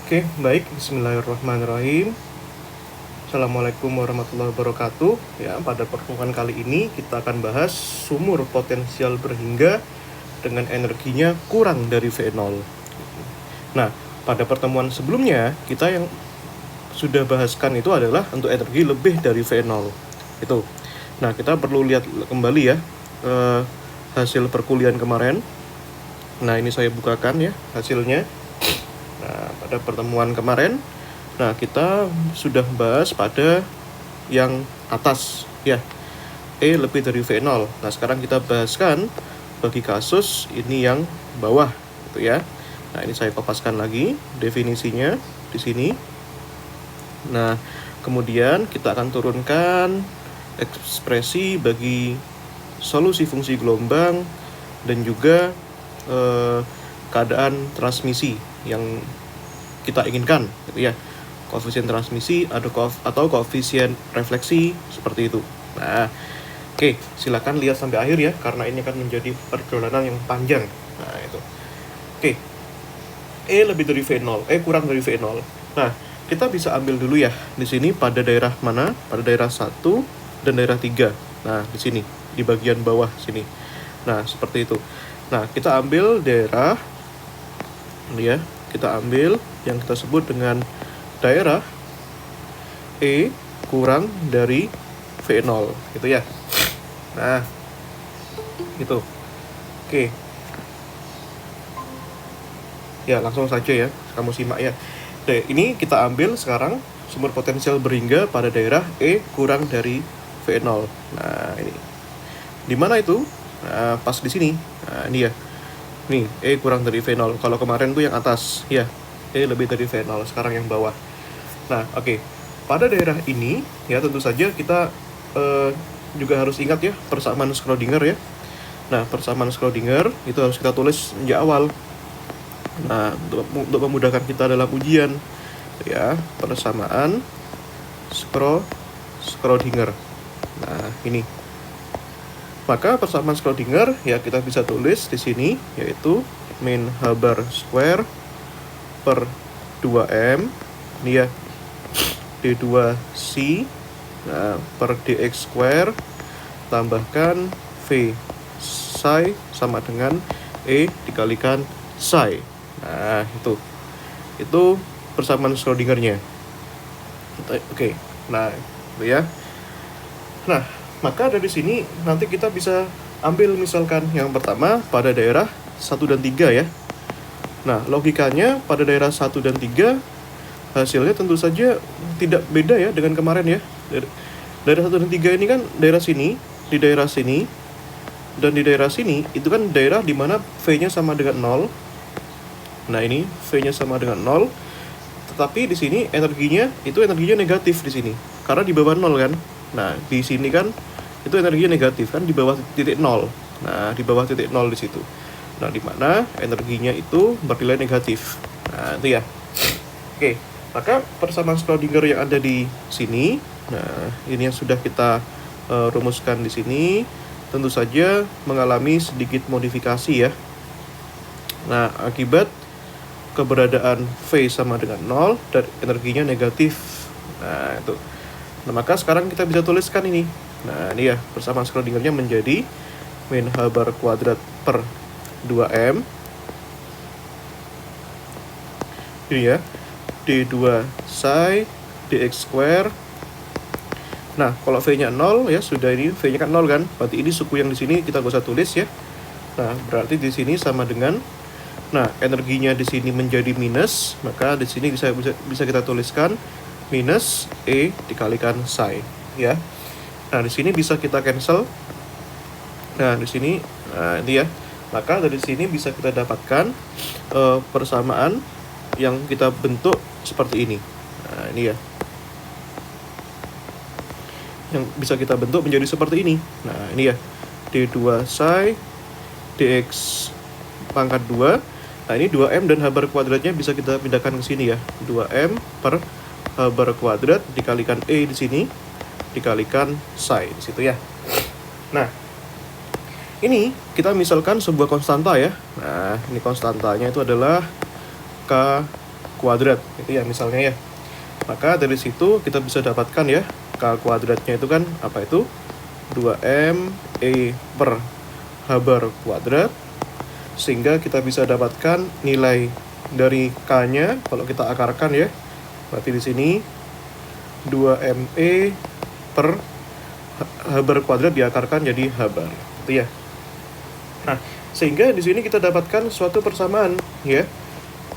Oke, baik. Bismillahirrahmanirrahim. Assalamualaikum warahmatullahi wabarakatuh. Ya, pada pertemuan kali ini kita akan bahas sumur potensial berhingga dengan energinya kurang dari V0. Nah, pada pertemuan sebelumnya kita yang sudah bahaskan itu adalah untuk energi lebih dari V0. Itu. Nah, kita perlu lihat kembali ya hasil perkuliahan kemarin. Nah, ini saya bukakan ya hasilnya. Nah, pada pertemuan kemarin, kita sudah bahas pada yang atas ya, E lebih dari V0. Nah, sekarang kita bahaskan bagi kasus ini yang bawah gitu ya. Nah, ini saya kopaskan lagi definisinya di sini. Nah, kemudian kita akan turunkan ekspresi bagi solusi fungsi gelombang dan juga keadaan transmisi yang kita inginkan gitu ya, koefisien transmisi atau koefisien refleksi seperti itu. Nah, oke, silakan lihat sampai akhir ya, karena ini akan menjadi perjalanan yang panjang. Nah, itu. Oke. E lebih dari V0, E kurang dari V0. Nah, kita bisa ambil dulu ya di sini pada daerah mana? Pada daerah 1 dan daerah 3. Nah, di sini, di bagian bawah sini. Nah, seperti itu. Nah, kita ambil daerah ya, kita ambil yang kita sebut dengan daerah E kurang dari V0 gitu ya. Nah, gitu. Oke. Ya, langsung saja ya, kamu simak ya. Oke, ini kita ambil sekarang sumber potensial berhingga pada daerah E kurang dari V0. Nah, ini. Di mana itu? Nah, pas di sini. Nah, ini ya. Nih, E kurang dari V0. Kalau kemarin tuh yang atas, ya. E lebih dari V0, sekarang yang bawah. Nah, oke. Pada daerah ini, ya tentu saja kita juga harus ingat ya, persamaan Schrödinger ya. Nah, persamaan Schrödinger itu harus kita tulis sejak awal. Nah, untuk memudahkan kita dalam ujian, ya, persamaan Schrödinger. Nah, ini. Maka persamaan Schrödinger ya kita bisa tulis di sini, yaitu min Haber square per 2M ini ya, D2C per dx square tambahkan V psi sama dengan E dikalikan psi. Nah, itu persamaan Schrödingernya. Oke. Nah, itu ya. Nah, maka dari sini nanti kita bisa ambil misalkan yang pertama pada daerah 1 dan 3 ya. Nah, logikanya pada daerah 1 dan 3 hasilnya tentu saja tidak beda ya dengan kemarin ya. Daerah 1 dan 3 ini kan daerah sini, di daerah sini, dan di daerah sini itu kan daerah di mana V-nya sama dengan 0. Nah, ini V-nya sama dengan 0. Tetapi di sini energinya negatif di sini. Karena di bawah 0 kan. Nah, di sini kan itu energinya negatif kan, di bawah titik 0. Nah, di bawah titik 0 di situ. Nah, di mana energinya itu bernilai negatif. Nah, itu ya. Oke, maka persamaan Schrödinger yang ada di sini, nah, ini yang sudah kita rumuskan di sini, tentu saja mengalami sedikit modifikasi ya. Nah, akibat keberadaan V sama dengan 0 dan energinya negatif. Nah, itu. Nah, maka sekarang kita bisa tuliskan ini. Nah, ini ya, persamaan Schrödingernya menjadi min Haber kuadrat per 2M. Ini ya, D2 psi dx square. Nah, kalau V-nya 0 ya, sudah ini V-nya kan 0 kan. Berarti ini suku yang di sini kita gak usah tulis ya. Nah, berarti di sini sama dengan, nah, energinya di sini menjadi minus, maka di sini bisa kita tuliskan minus E dikalikan psi ya. Nah, di sini bisa kita cancel. Nah, di sini ini ya. Maka dari sini bisa kita dapatkan persamaan yang kita bentuk seperti ini. Nah, ini ya. Yang bisa kita bentuk menjadi seperti ini. Nah, ini ya. D2 psi dx pangkat 2. Nah, ini 2M dan Haber kuadratnya bisa kita pindahkan ke sini ya. 2M per Haber kuadrat dikalikan E di sini dikalikan psi di situ ya. Nah, ini kita misalkan sebuah konstanta ya. Nah, ini konstantanya itu adalah K kuadrat, itu ya misalnya ya. Maka dari situ kita bisa dapatkan ya, K kuadratnya itu kan apa itu? 2M E per H bar kuadrat. Sehingga kita bisa dapatkan nilai dari K-nya kalau kita akarkan ya. Berarti di sini 2ME per H bar kuadrat diakarkan jadi H bar. Itu ya. Nah, sehingga di sini kita dapatkan suatu persamaan ya.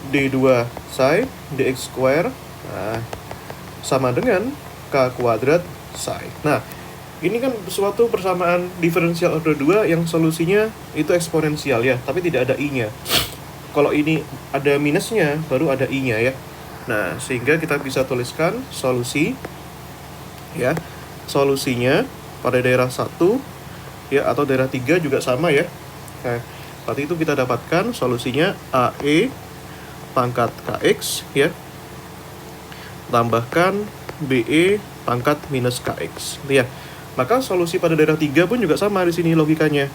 D2 psi dx square sama dengan K kuadrat psi. Nah, ini kan suatu persamaan diferensial order 2 yang solusinya itu eksponensial ya, tapi tidak ada i-nya. Kalau ini ada minusnya, baru ada i-nya ya. Nah, sehingga kita bisa tuliskan solusi ya. Solusinya pada daerah 1 ya, atau daerah 3 juga sama ya. Nah, berarti itu kita dapatkan solusinya AE pangkat KX ya, tambahkan BE pangkat minus KX ya. Maka solusi pada daerah 3 pun juga sama di sini logikanya.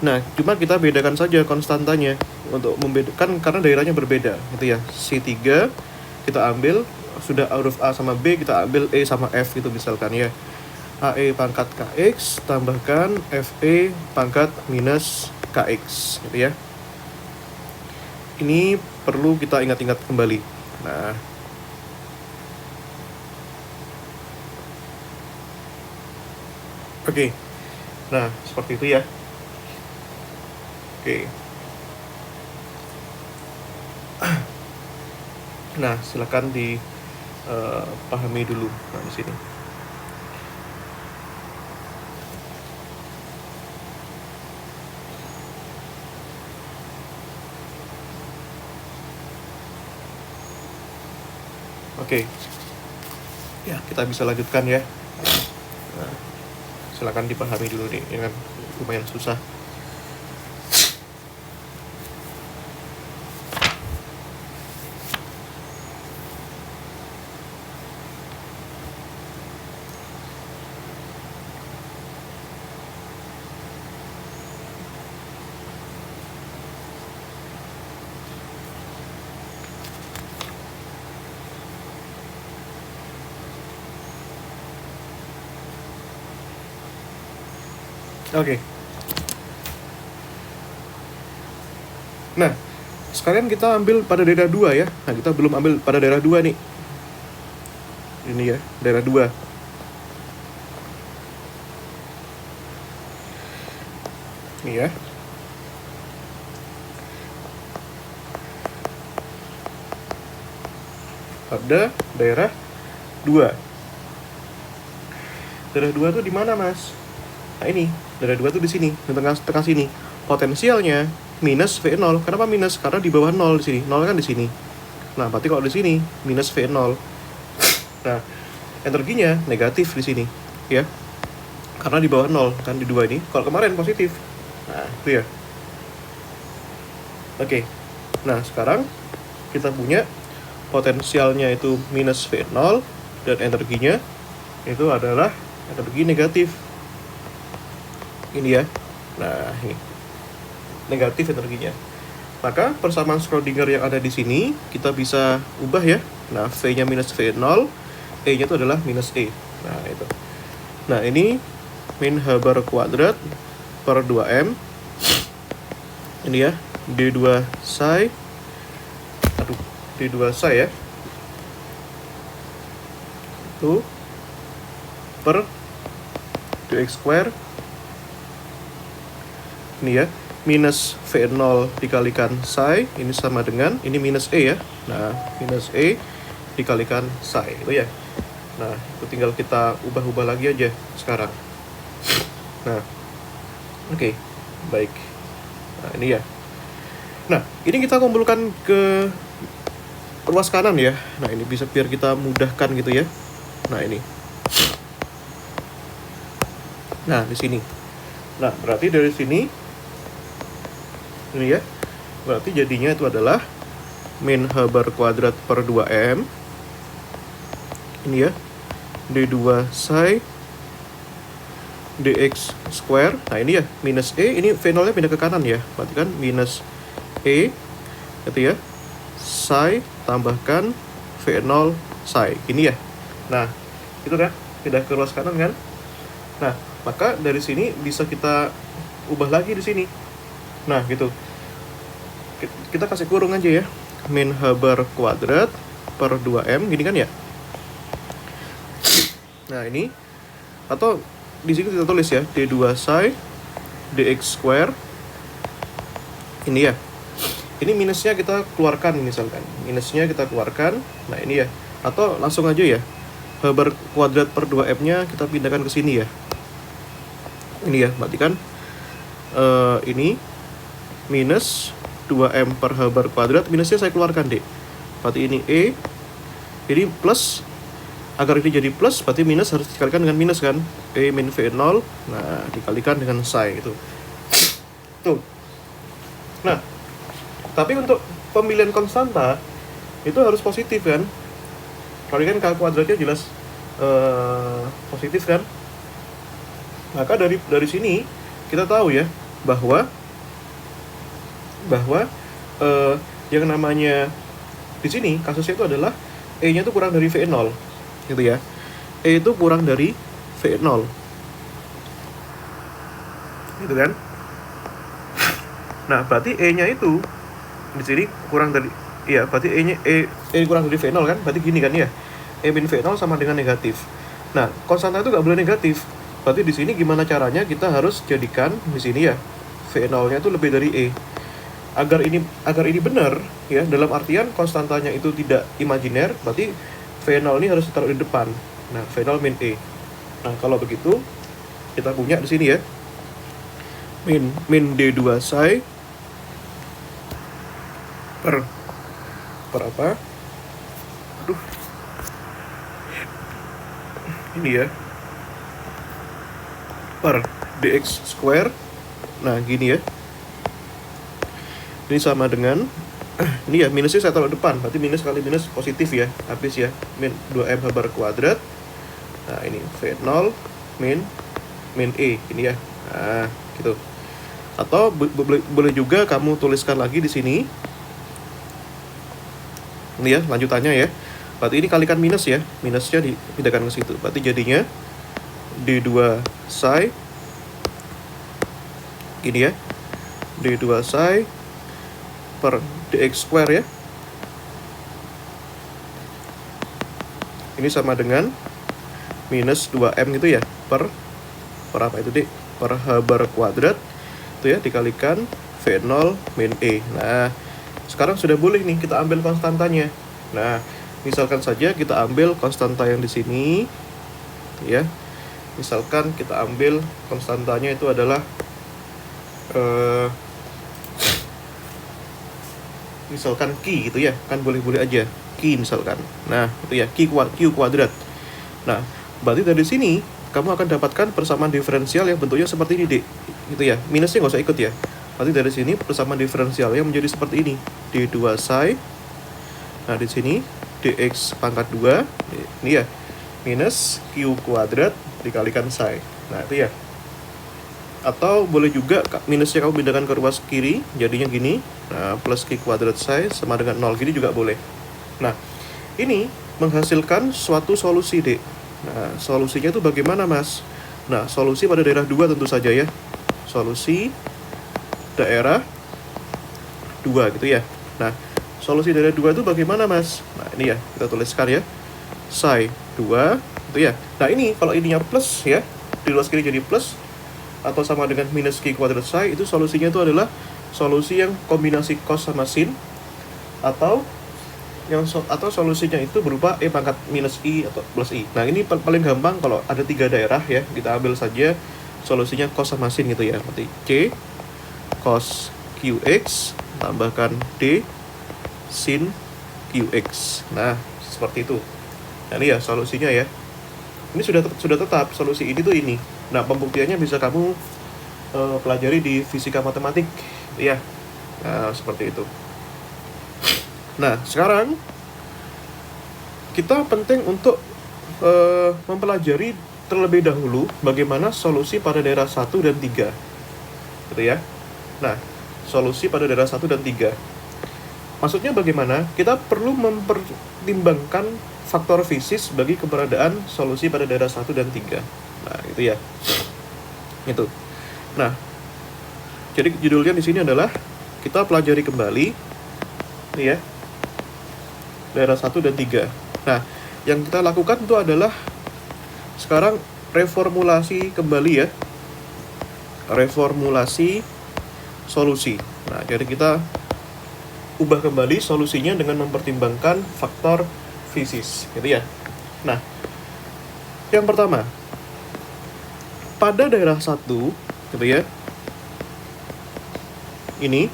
Nah, cuma kita bedakan saja konstantanya untuk membedakan karena daerahnya berbeda gitu ya. C3 kita ambil sudah huruf A sama B, kita ambil E sama F gitu misalkan ya. AE pangkat KX tambahkan FE pangkat minus KX gitu ya. Ini perlu kita ingat-ingat kembali. Nah, oke. Nah, seperti itu ya. Oke. Nah, silakan dipahami dulu di sini. Oke. Ya, kita bisa lanjutkan ya. Nah, silakan dipahami dulu nih, ini kan lumayan susah. Oke. Nah, sekalian kita ambil pada daerah 2 ya. Nah, kita belum ambil pada daerah 2 nih. Ini ya, daerah 2. Ini ya. Pada daerah 2. Daerah 2 tuh di mana, Mas? Nah, ini. Daerah 2 tuh di sini, di tengah sini. Potensialnya minus V0. Kenapa minus? Karena di bawah 0 di sini. 0 kan di sini. Nah, berarti kalau di sini minus V0. Nah, energinya negatif di sini, ya. Karena di bawah 0 kan di 2 ini. Kalau kemarin positif. Nah, itu ya. Oke. Nah, sekarang kita punya potensialnya itu minus V0 dan energinya itu adalah energi negatif. Ini ya. Nah, ini negatif energinya. Maka persamaan Schrödinger yang ada di sini kita bisa ubah ya. Nah, V-nya minus V0, E-nya itu adalah minus E. Nah, itu. Nah, ini min H bar kuadrat per 2M. Ini ya, D2 psi. D2 psi ya. Itu per dx square. Ini ya, minus V0 dikalikan psi, ini sama dengan, ini minus E ya. Nah, minus E dikalikan psi, itu ya. Nah, itu tinggal kita ubah-ubah lagi aja sekarang. Nah, oke, baik. Nah, ini ya. Nah, ini kita kumpulkan ke ruas kanan ya. Nah, ini bisa biar kita mudahkan gitu ya. Nah, ini. Nah, di sini. Nah, berarti dari sini ini ya, berarti jadinya itu adalah min H bar kuadrat per 2M. Ini ya, D2 psi dx square. Nah, ini ya, minus E, ini V0 nya pindah ke kanan ya. Berarti kan minus E, gitu ya, psi tambahkan V0 psi. Gini ya. Nah, itu kan pindah ke ruas kanan kan. Nah, maka dari sini bisa kita ubah lagi di sini. Nah, gitu. Kita kasih kurung aja ya. Min H bar kuadrat per 2M, gini kan ya. Nah, ini atau di sini kita tulis ya D2 psi dx square. Ini ya. Ini minusnya kita keluarkan misalkan. Minusnya kita keluarkan. Nah, ini ya. Atau langsung aja ya. H bar kuadrat per 2M-nya kita pindahkan ke sini ya. Ini ya, berarti kan ini minus 2M per H bar kuadrat, minusnya saya keluarkan deh. Berarti ini E, ini plus. Agar ini jadi plus, berarti minus harus dikalikan dengan minus kan. E min V0, nah dikalikan dengan psi gitu. Tuh. Nah, tapi untuk pemilihan konstanta itu harus positif kan. Kalau kan K kuadratnya jelas positif kan. Maka dari sini kita tahu ya bahwa yang namanya di sini kasusnya itu adalah E-nya itu kurang dari V0 gitu ya. E itu kurang dari V0 gitu kan. Nah, berarti E-nya itu di sini kurang dari, iya berarti E kurang dari V0 kan, berarti gini kan ya. E min V0 sama dengan negatif. Nah, konstanta itu nggak boleh negatif. Berarti di sini gimana caranya, kita harus jadikan di sini ya V0-nya itu lebih dari E. Agar ini benar ya, dalam artian konstantanya itu tidak imajiner, berarti V0 ini harus ditaruh di depan. Nah, V0 min E. Nah, kalau begitu kita punya di sini ya min D2 psi per apa? Aduh. Ini ya. Per dx square. Nah, gini ya. Ini sama dengan ini ya, minusnya saya taruh depan, berarti minus kali minus positif ya, habis ya, min 2M H bar kuadrat. Nah, ini V0 min E, ini ya. Nah, gitu. Atau boleh juga kamu tuliskan lagi di sini. Ini ya, lanjutannya ya. Berarti ini kalikan minus ya, minusnya dipindahkan ke situ. Berarti jadinya D2 psi, ini ya, D2 psi per dx square ya. Ini sama dengan minus 2M gitu ya, per apa itu dek? Per H bar kuadrat itu ya, dikalikan V0 min E. Nah, sekarang sudah boleh nih kita ambil konstantanya. Nah, misalkan saja kita ambil konstanta yang di sini ya. Misalkan kita ambil konstantanya itu adalah misalkan Q gitu ya, kan boleh-boleh aja Q misalkan. Nah, itu ya Q kuadrat. Nah, berarti dari sini kamu akan dapatkan persamaan diferensial yang bentuknya seperti ini, Dek. Gitu ya. Minusnya nggak usah ikut ya. Berarti dari sini persamaan diferensial yang menjadi seperti ini. D2 psi. Nah, di sini dx pangkat 2. Ini ya. Minus Q kuadrat dikalikan psi. Nah, itu ya. Atau boleh juga minusnya kamu pindahkan ke ruas kiri, jadinya gini. Nah, plus Q kuadrat psi sama dengan 0, gini juga boleh. Nah, ini menghasilkan suatu solusi, Dek. Nah, solusinya itu bagaimana, Mas? Nah, solusi pada daerah 2 tentu saja ya. Solusi daerah 2 gitu ya. Nah, solusi daerah 2 itu bagaimana, Mas? Nah, ini ya, kita tuliskan ya. Psi 2 itu ya. Nah, ini kalau ininya plus ya, di ruas kiri jadi plus atau sama dengan minus Q kuadrat psi, itu solusinya itu adalah solusi yang kombinasi cos sama sin, atau solusinya itu berupa E pangkat minus I atau plus I. Nah, ini paling gampang kalau ada 3 daerah ya, kita ambil saja solusinya cos sama sin gitu ya. Berarti C cos QX tambahkan D sin QX. Nah, seperti itu. Nah, ini ya solusinya ya. Ini sudah tetap solusi ini tuh ini. Nah, pembuktiannya bisa kamu pelajari di fisika matematik ya. Nah, seperti itu. Nah, sekarang kita penting untuk mempelajari terlebih dahulu bagaimana solusi pada daerah 1 dan 3. Gitu ya. Nah, solusi pada daerah 1 dan 3. Maksudnya bagaimana? Kita perlu mempertimbangkan faktor fisis bagi keberadaan solusi pada daerah 1 dan 3. Nah, itu ya. Itu. Nah, jadi judulnya di sini adalah kita pelajari kembali nih ya. Daerah 1 dan 3. Nah, yang kita lakukan itu adalah sekarang reformulasi kembali ya. Reformulasi solusi. Nah, jadi kita ubah kembali solusinya dengan mempertimbangkan faktor fisis, gitu ya. Nah, yang pertama, pada daerah 1, gitu ya. Ini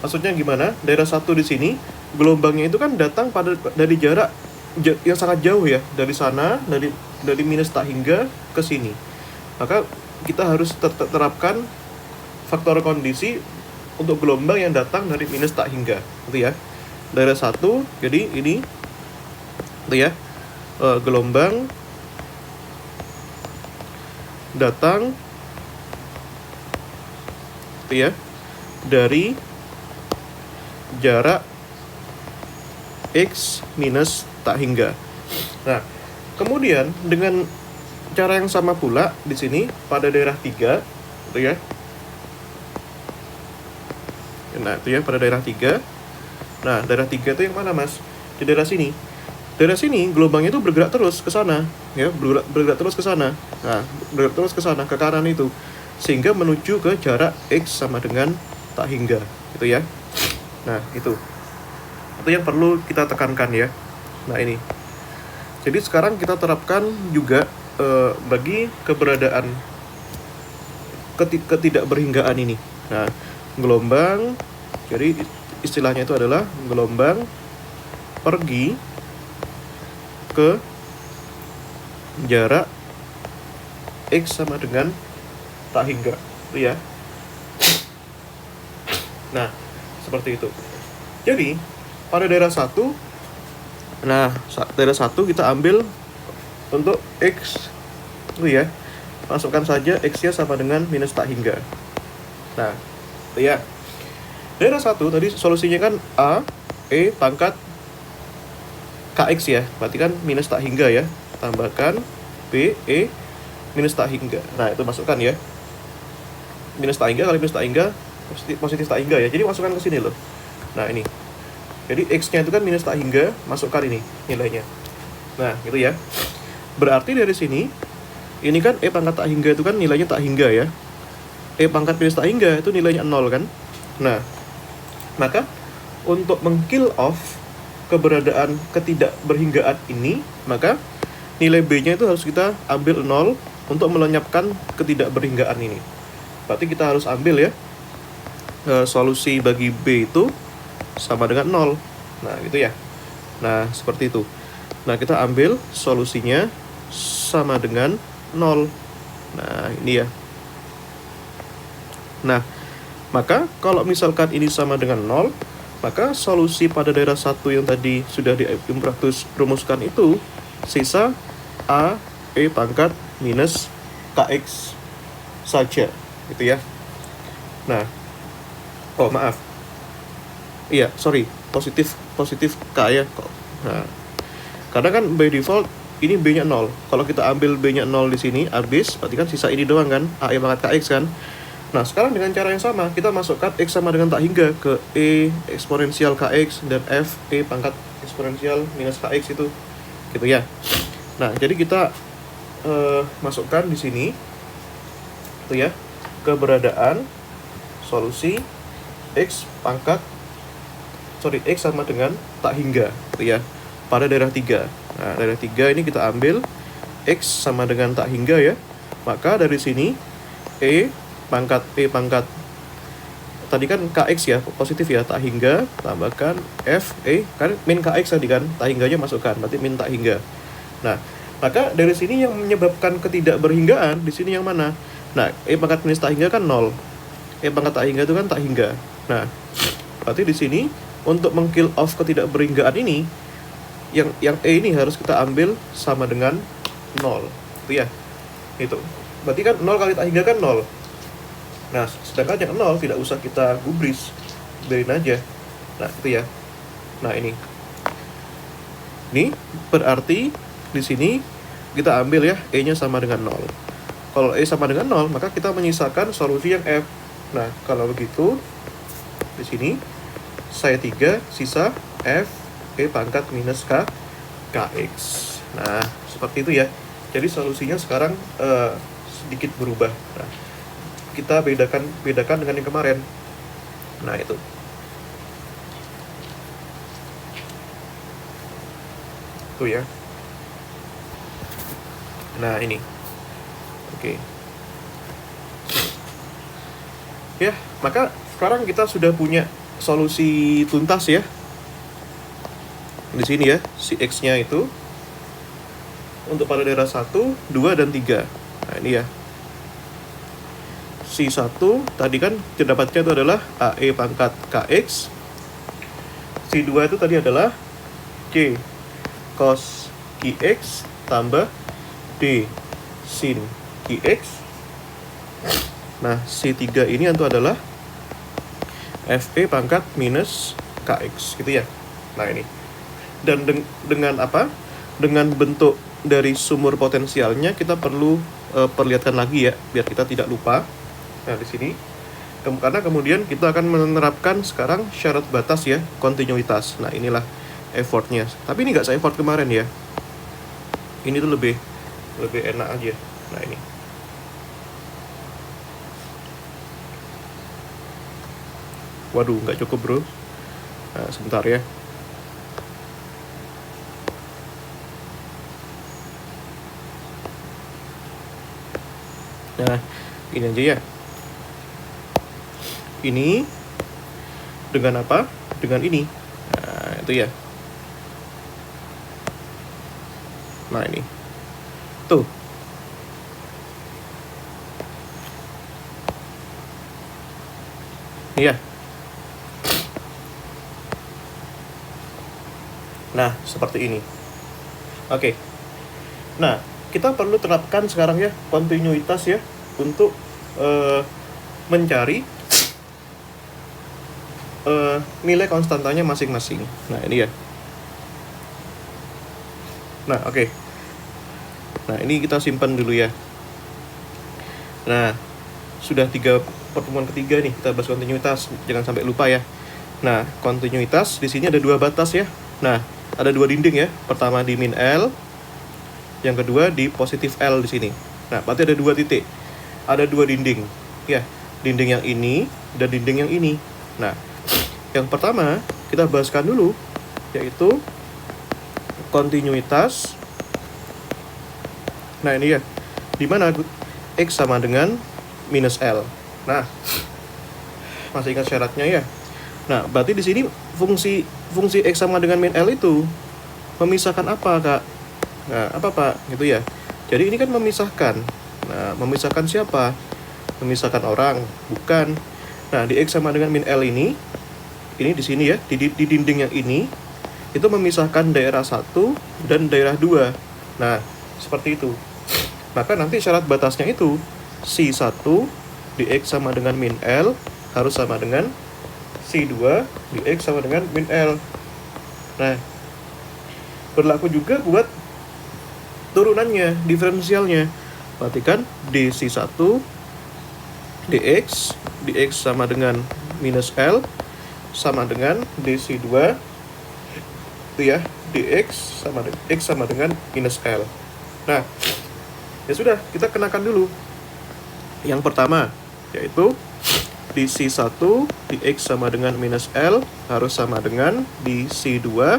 maksudnya gimana? Daerah 1 di sini gelombangnya itu kan datang dari jarak yang sangat jauh ya, dari sana, dari minus tak hingga ke sini. Maka kita harus terapkan faktor kondisi untuk gelombang yang datang dari minus tak hingga, gitu ya. Daerah 1, jadi ini, gitu ya, gelombang datang, gitu ya, dari jarak X minus tak hingga. Nah, kemudian dengan cara yang sama pula di sini pada daerah 3, gitu ya. Nah, itu ya pada daerah 3. Nah, daerah 3 itu yang mana, Mas? Di daerah sini. Daerah sini gelombangnya itu bergerak terus ke sana, ya, bergerak terus ke sana. Nah, bergerak terus ke sana, ke kanan itu. Sehingga menuju ke jarak X sama dengan tak hingga, gitu ya. Nah, itu yang perlu kita tekankan ya. Nah, ini. Jadi sekarang kita terapkan juga bagi keberadaan ketidakberhinggaan ini. Nah, gelombang, jadi istilahnya itu adalah gelombang pergi ke jarak X sama dengan tak hingga, itu ya. Nah, seperti itu. Jadi pada daerah 1, nah daerah 1 kita ambil untuk X, itu ya, masukkan saja X-nya sama dengan minus tak hingga. Nah, itu ya. Daerah 1 tadi solusinya kan A, E pangkat KX ya, berarti kan minus tak hingga ya, tambahkan B, E minus tak hingga. Nah, itu masukkan ya, minus tak hingga kali minus tak hingga positif tak hingga ya, jadi masukkan ke sini loh. Nah, ini jadi X-nya itu kan minus tak hingga, masukkan ini nilainya. Nah, gitu ya. Berarti dari sini, ini kan E pangkat tak hingga itu kan nilainya tak hingga ya. E pangkat minus tak hingga itu nilainya 0 kan. Nah, maka untuk meng-kill off keberadaan ketidakberhinggaan ini, maka nilai B-nya itu harus kita ambil 0 untuk melenyapkan ketidakberhinggaan ini. Berarti kita harus ambil ya, solusi bagi B itu sama dengan 0. Nah, gitu ya. Nah, seperti itu. Nah, kita ambil solusinya sama dengan 0. Nah, ini ya. Nah, maka kalau misalkan ini sama dengan 0, maka solusi pada daerah 1 yang tadi sudah rumuskan itu sisa A, E pangkat minus KX saja, gitu ya. Nah, oh maaf. Iya, sorry, positif K ya. Nah, karena kan by default ini B-nya 0. Kalau kita ambil B-nya 0 di sini habis, berarti kan sisa ini doang kan, A, E pangkat KX kan. Nah, sekarang dengan cara yang sama, kita masukkan X sama dengan tak hingga ke E eksponensial KX dan F E pangkat eksponensial minus KX itu, gitu ya. Nah, jadi kita masukkan di sini, itu ya, keberadaan solusi X sama dengan tak hingga, gitu ya, pada daerah 3. Nah, daerah 3 ini kita ambil X sama dengan tak hingga ya. Maka dari sini E pangkat tadi kan KX ya, positif ya, tak hingga, tambahkan F, E, kan min KX tadi kan, tak hingganya masukkan, berarti min tak hingga. Nah, maka dari sini yang menyebabkan ketidakberhinggaan, di sini yang mana? Nah, E pangkat minus tak hingga kan 0. E pangkat tak hingga itu kan tak hingga. Nah, berarti di sini, untuk meng-kill off ketidakberhinggaan ini, yang E ini harus kita ambil sama dengan 0. Itu ya, itu. Berarti kan 0 kali tak hingga kan 0. Nah, sedangkan yang 0 tidak usah kita gubris, biarin aja. Nah, itu ya. Nah, ini berarti di sini kita ambil ya E-nya sama dengan 0. Kalau E sama dengan 0, maka kita menyisakan solusi yang F. Nah, kalau begitu di sini saya 3 sisa F E pangkat minus Kx. Nah, seperti itu ya. Jadi solusinya sekarang sedikit berubah. Nah, kita bedakan dengan yang kemarin. Nah, itu. Tuh ya. Nah, ini. Oke. Ya, maka sekarang kita sudah punya solusi tuntas ya. Di sini ya, si X-nya itu untuk pada daerah 1, 2, dan 3. Nah, ini ya. Si 1 tadi kan terdapatnya itu adalah AE pangkat KX. Si 2 itu tadi adalah C cos QX tambah D sin QX. Nah, si 3 ini itu adalah FE pangkat minus KX gitu ya. Nah, ini. Dan dengan apa? Dengan bentuk dari sumur potensialnya kita perlu perlihatkan lagi ya, biar kita tidak lupa. Nah, di sini karena kemudian kita akan menerapkan sekarang syarat batas ya, kontinuitas. Nah, inilah effortnya. Tapi ini nggak saya effort kemarin ya. Ini tuh lebih enak aja. Nah, ini. Waduh, nggak cukup bro. Nah, sebentar ya. Nah, ini aja ya. Ini dengan apa? Dengan ini. Nah, itu ya. Nah, ini. Tuh. Iya. Nah, seperti ini. Oke. Nah, kita perlu terapkan sekarang ya kontinuitas ya untuk mencari nilai konstantanya masing-masing. Nah, ini ya. Nah, oke. Nah, ini kita simpan dulu ya. Nah, sudah 3 pertemuan ketiga nih kita bahas kontinuitas. Jangan sampai lupa ya. Nah, kontinuitas di sini ada 2 batas ya. Nah, ada 2 dinding ya. Pertama di min L, yang kedua di positif L di sini. Nah, berarti ada 2 titik. Ada 2 dinding. Ya, dinding yang ini dan dinding yang ini. Nah, yang pertama kita bahaskan dulu yaitu kontinuitas. Nah, ini ya. Di mana X sama dengan minus L. Nah, masih ingat syaratnya ya. Nah, berarti di sini fungsi X sama dengan min L itu memisahkan apa, Kak? Nah, apa, Pak? Gitu ya. Jadi ini kan memisahkan. Nah, memisahkan siapa? Memisahkan orang, bukan. Nah, di X sama dengan min L ini di sini ya, di dinding yang ini itu memisahkan daerah 1 dan daerah 2. Nah, seperti itu. Maka nanti syarat batasnya itu si 1 di X sama dengan min L harus sama dengan si 2 di X sama dengan min L. Nah, berlaku juga buat turunannya, diferensialnya. Perhatikan dc1 dx sama dengan minus L sama dengan dc2 itu ya, dx sama dengan minus L. Nah, ya sudah, kita kenakan dulu. Yang pertama yaitu dc1 dx sama dengan minus L harus sama dengan dc2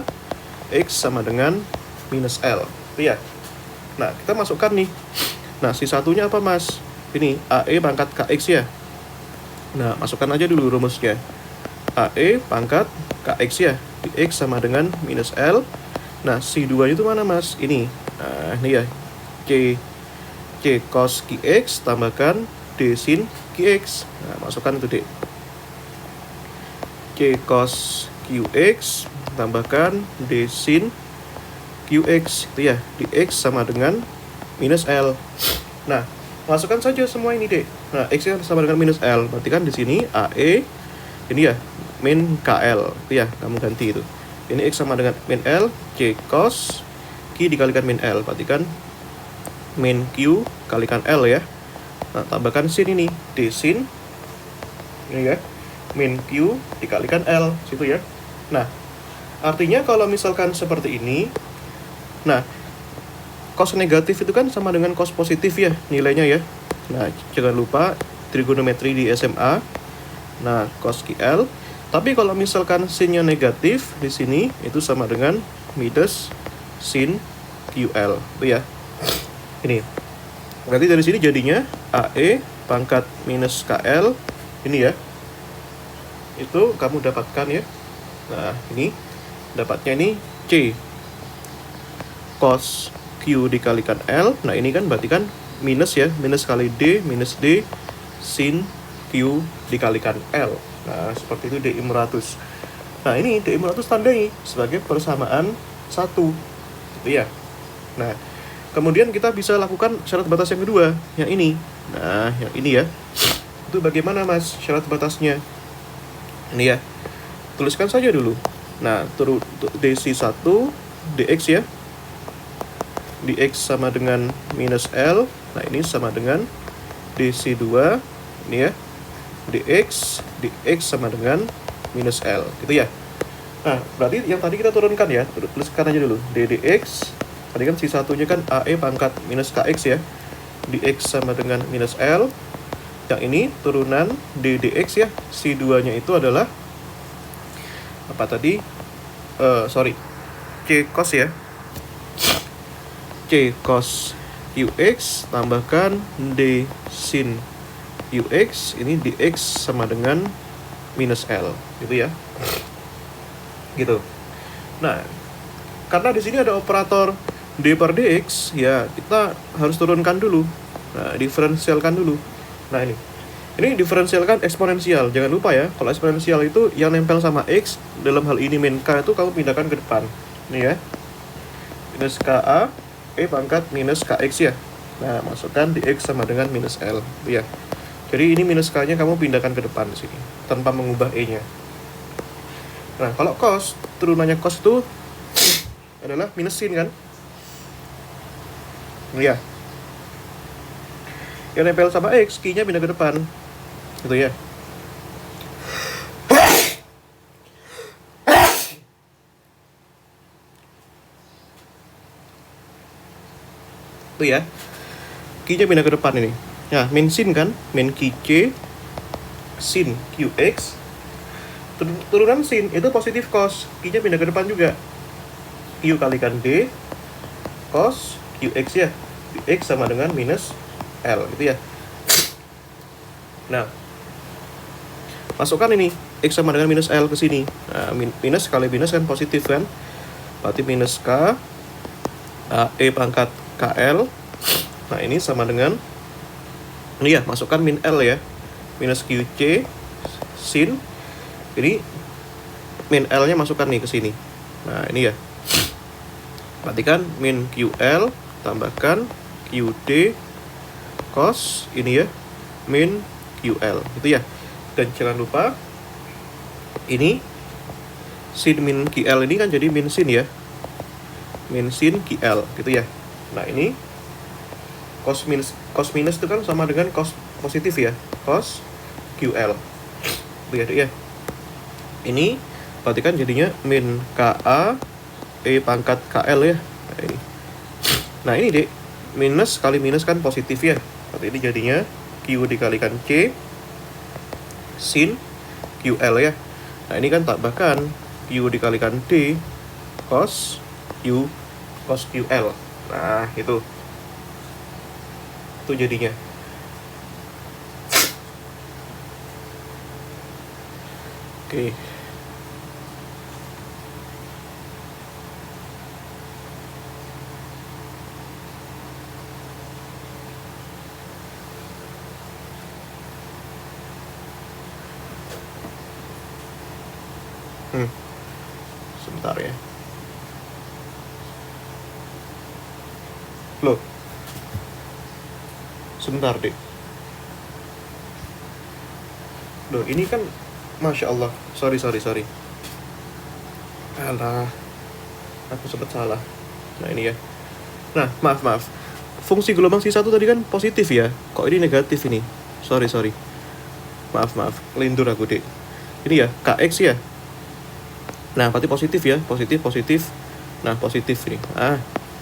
x sama dengan minus L. Itu ya. Nah, kita masukkan nih. Nah, si satunya apa, Mas? Ini AE pangkat KX ya. Nah, masukkan aja dulu rumusnya. AE pangkat KX ya. X sama dengan minus L. Nah, si 2 itu mana, Mas? Ini. Nah, ini ya. C cos QX tambahkan D sin QX. Nah, masukkan itu D. C cos QX tambahkan D sin QX itu ya, dx sama dengan minus L. Nah, masukkan saja semua ini deh. Nah, x sama dengan minus L, berarti kan di sini AE ini ya min KL itu ya, kamu ganti itu Ini X sama dengan min L, C cos Q dikalikan min L. Perhatikan min Q kalikan L ya. Nah, tambahkan sin ini, D sin ini ya, min Q dikalikan L, situ ya. Nah, artinya kalau misalkan seperti ini, nah, cos negatif itu kan sama dengan cos positif ya, nilainya ya. Nah, jangan lupa trigonometri di SMA. Nah, cos QL. Tapi kalau misalkan sinnya negatif di sini, itu sama dengan minus sin QL, itu ya. Ini. Berarti dari sini jadinya AE pangkat minus KL ini ya. Itu kamu dapatkan ya. Nah, ini dapatnya ini C cos Q dikalikan L. Nah, ini kan berarti kan minus ya, minus kali D, minus D sin Q dikalikan L. Nah, seperti itu D500. Nah, ini D500 tandai sebagai persamaan 1. Gitu ya. Nah, kemudian kita bisa lakukan syarat batas yang kedua, yang ini. Nah, yang ini ya. Itu bagaimana, Mas, syarat batasnya? Ini ya. Tuliskan saja dulu. Nah, DC1 dx ya. Dx sama dengan minus L. Nah, ini sama dengan DC2 ini ya. Dx sama dengan minus L, gitu ya. Nah, berarti yang tadi kita turunkan ya. Tuliskan aja dulu. Ddx. Tadi kan si satunya kan AE pangkat minus KX ya. Dx sama dengan minus L. Yang ini turunan ddx ya. Si 2-nya itu adalah apa tadi? C cos ya. C cos UX tambahkan D sin UX. Ini dx sama dengan minus L, gitu ya. Gitu. Nah, karena di sini ada operator D per dx, ya kita harus turunkan dulu. Nah, diferensialkan dulu. Nah, ini diferensialkan eksponensial. Jangan lupa ya, kalau eksponensial itu yang nempel sama X, dalam hal ini min K itu kamu pindahkan ke depan. Ini ya. Minus KA, E pangkat minus KX ya. Nah, masukkan dx sama dengan minus L. Ya. Jadi ini minus K-nya kamu pindahkan ke depan di sini, tanpa mengubah E-nya. Nah, kalau cos, turunannya cos itu adalah minus sin kan? Ya. Yang nempel sama X, Q-nya pindah ke depan. Gitu ya. Itu ya. Q-nya pindah ke depan ini. Nah, min sin kan? Min QC sin QX. Turunan sin itu positif cos. Q-nya pindah ke depan juga. Q kalikan D cos QX ya. X sama dengan minus L, gitu ya. Nah, masukkan ini X sama dengan minus L ke sini. Nah, minus kali minus kan positif kan? Berarti minus K E pangkat KL. Nah, ini sama dengan ini ya, masukkan min L ya. Minus QC sin. Ini min L-nya masukkan nih ke sini. Nah, ini ya. Berarti kan min QL tambahkan QD cos ini ya, min QL, gitu ya. Dan jangan lupa ini sin min QL ini kan jadi min sin ya. Min sin QL, gitu ya. Nah, ini cos minus itu kan sama dengan cos positif ya. Cos QL. Itu ya. Ini berarti kan jadinya min KA E pangkat KL ya. Nah, ini. Nah, ini dek, minus kali minus kan positif ya. Berarti ini jadinya Q dikalikan C sin QL ya. Nah, ini kan tambahkan Q dikalikan D cos Q cos QL. Nah, itu jadinya. Oke. Sebentar ya. Loh. Sebentar, Dek. Loh, ini kan Masya Allah. Sorry. Alah, aku sempat salah. Nah ini ya. Nah, maaf. Fungsi gelombang sisa tadi kan positif ya. Kok ini negatif ini? Sorry. Maaf. Lindur aku, Dek. Ini ya, KX ya. Nah, berarti positif ya. Positif. Nah, positif ini.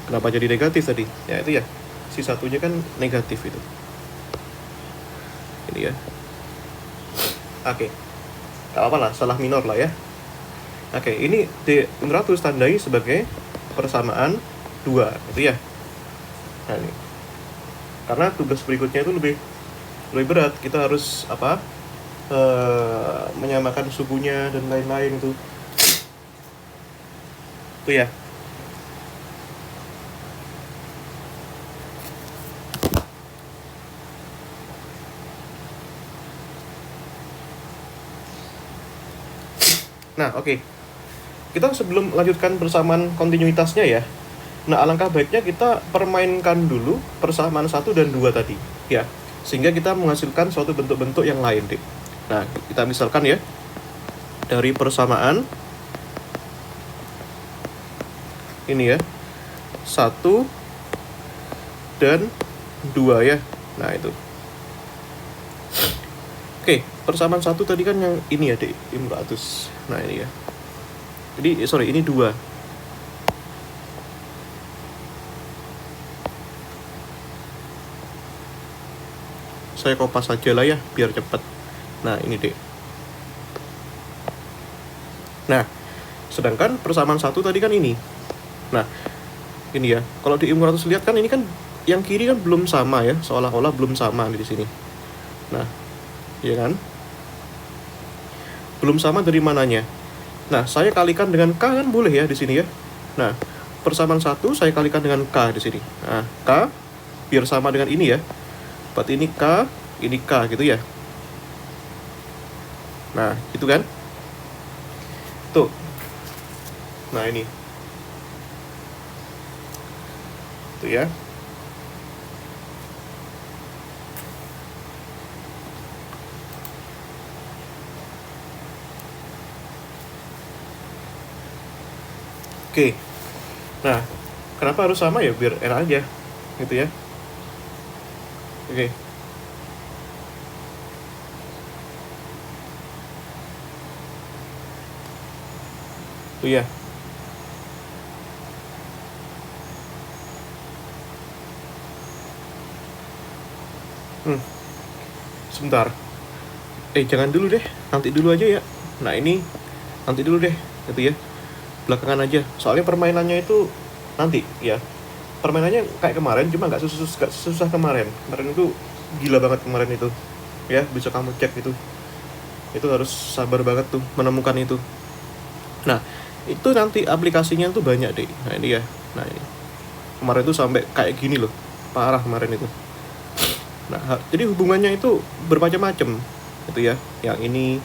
Kenapa jadi negatif tadi? Ya, itu ya. Si satunya kan negatif itu. Ini ya. Oke. Gak apa-apa lah, salah minor lah ya. Oke, ini D600 tandai sebagai persamaan 2, gitu ya. Nah, ini. Karena tugas berikutnya itu lebih berat, kita harus menyamakan sukunya dan lain-lain itu ya. Nah, oke. Kita sebelum melanjutkan persamaan kontinuitasnya ya. Nah, alangkah baiknya kita permainkan dulu persamaan 1 dan 2 tadi, ya. Sehingga kita menghasilkan suatu bentuk-bentuk yang lain, deh. Nah, kita misalkan ya, dari persamaan ini ya, 1 dan 2 ya. Nah, itu. Oke, persamaan 1 tadi kan yang ini ya, deh, 500. Nah, ini ya. Jadi, ini 2. Saya kopas saja lah ya, biar cepat. Nah, ini deh. Nah, sedangkan persamaan 1 tadi kan ini. Nah, ini ya. Kalau di 500 lihat kan ini kan yang kiri kan belum sama ya, seolah-olah belum sama di sini. Nah, iya kan? Belum sama dari mananya? Nah, saya kalikan dengan K kan boleh ya di sini ya. Nah, persamaan 1 saya kalikan dengan K di sini. Nah, K biar sama dengan ini ya. Berarti ini K gitu ya. Nah, gitu kan? Tuh. Nah, ini. Tuh ya. Oke. Nah, kenapa harus sama ya? Biar enak aja. Gitu ya. Oke. Tuh ya. Sebentar. Jangan dulu deh. Nanti dulu aja ya. Nah, ini nanti dulu deh. Gitu ya. Belakangan aja. Soalnya permainannya itu nanti ya. Permainannya kayak kemarin, cuma nggak susah kemarin. Kemarin itu gila banget kemarin itu. Ya, bisa kamu cek itu. Itu harus sabar banget tuh menemukan itu. Nah, itu nanti aplikasinya tuh banyak deh. Nah, ini ya. Nah, ini. Kemarin tuh sampai kayak gini loh. Parah kemarin itu. Nah, jadi hubungannya itu bermacam-macam. Gitu ya. Yang ini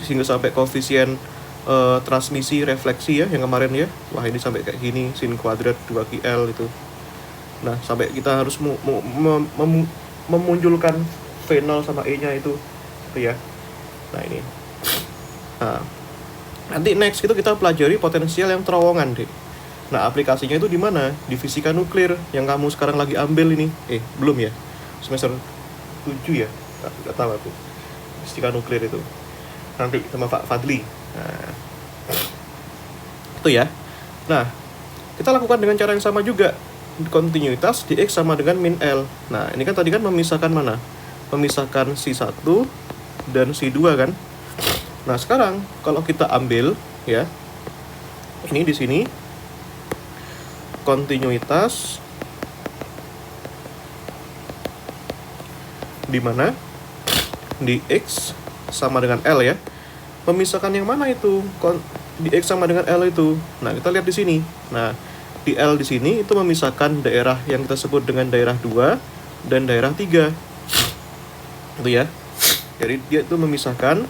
sehingga sampai koefisien transmisi refleksi ya yang kemarin ya. Wah, ini sampai kayak gini, sin kuadrat 2ql itu. Nah, sampai kita harus memunculkan V0 sama E-nya itu ya. Nah, ini. Nah, nanti next itu kita pelajari potensial yang terowongan deh. Nah, aplikasinya itu di mana? Di fisika nuklir yang kamu sekarang lagi ambil ini. Belum ya? Semester 7 ya? Nggak tahu aku. Fisika nuklir itu. Nanti sama Pak Fadli. Nah, itu ya. Nah, kita lakukan dengan cara yang sama juga. Kontinuitas di X sama dengan min L. Nah, ini kan tadi kan memisahkan mana? Memisahkan si 1 dan si 2 kan? Nah, sekarang kalau kita ambil ya. Ini di sini kontinuitas di mana? Di X sama dengan L ya. Memisahkan yang mana itu? Di X sama dengan L itu. Nah, kita lihat di sini. Nah, di L di sini itu memisahkan daerah yang kita sebut dengan daerah 2 dan daerah 3. Itu ya. Jadi dia itu memisahkan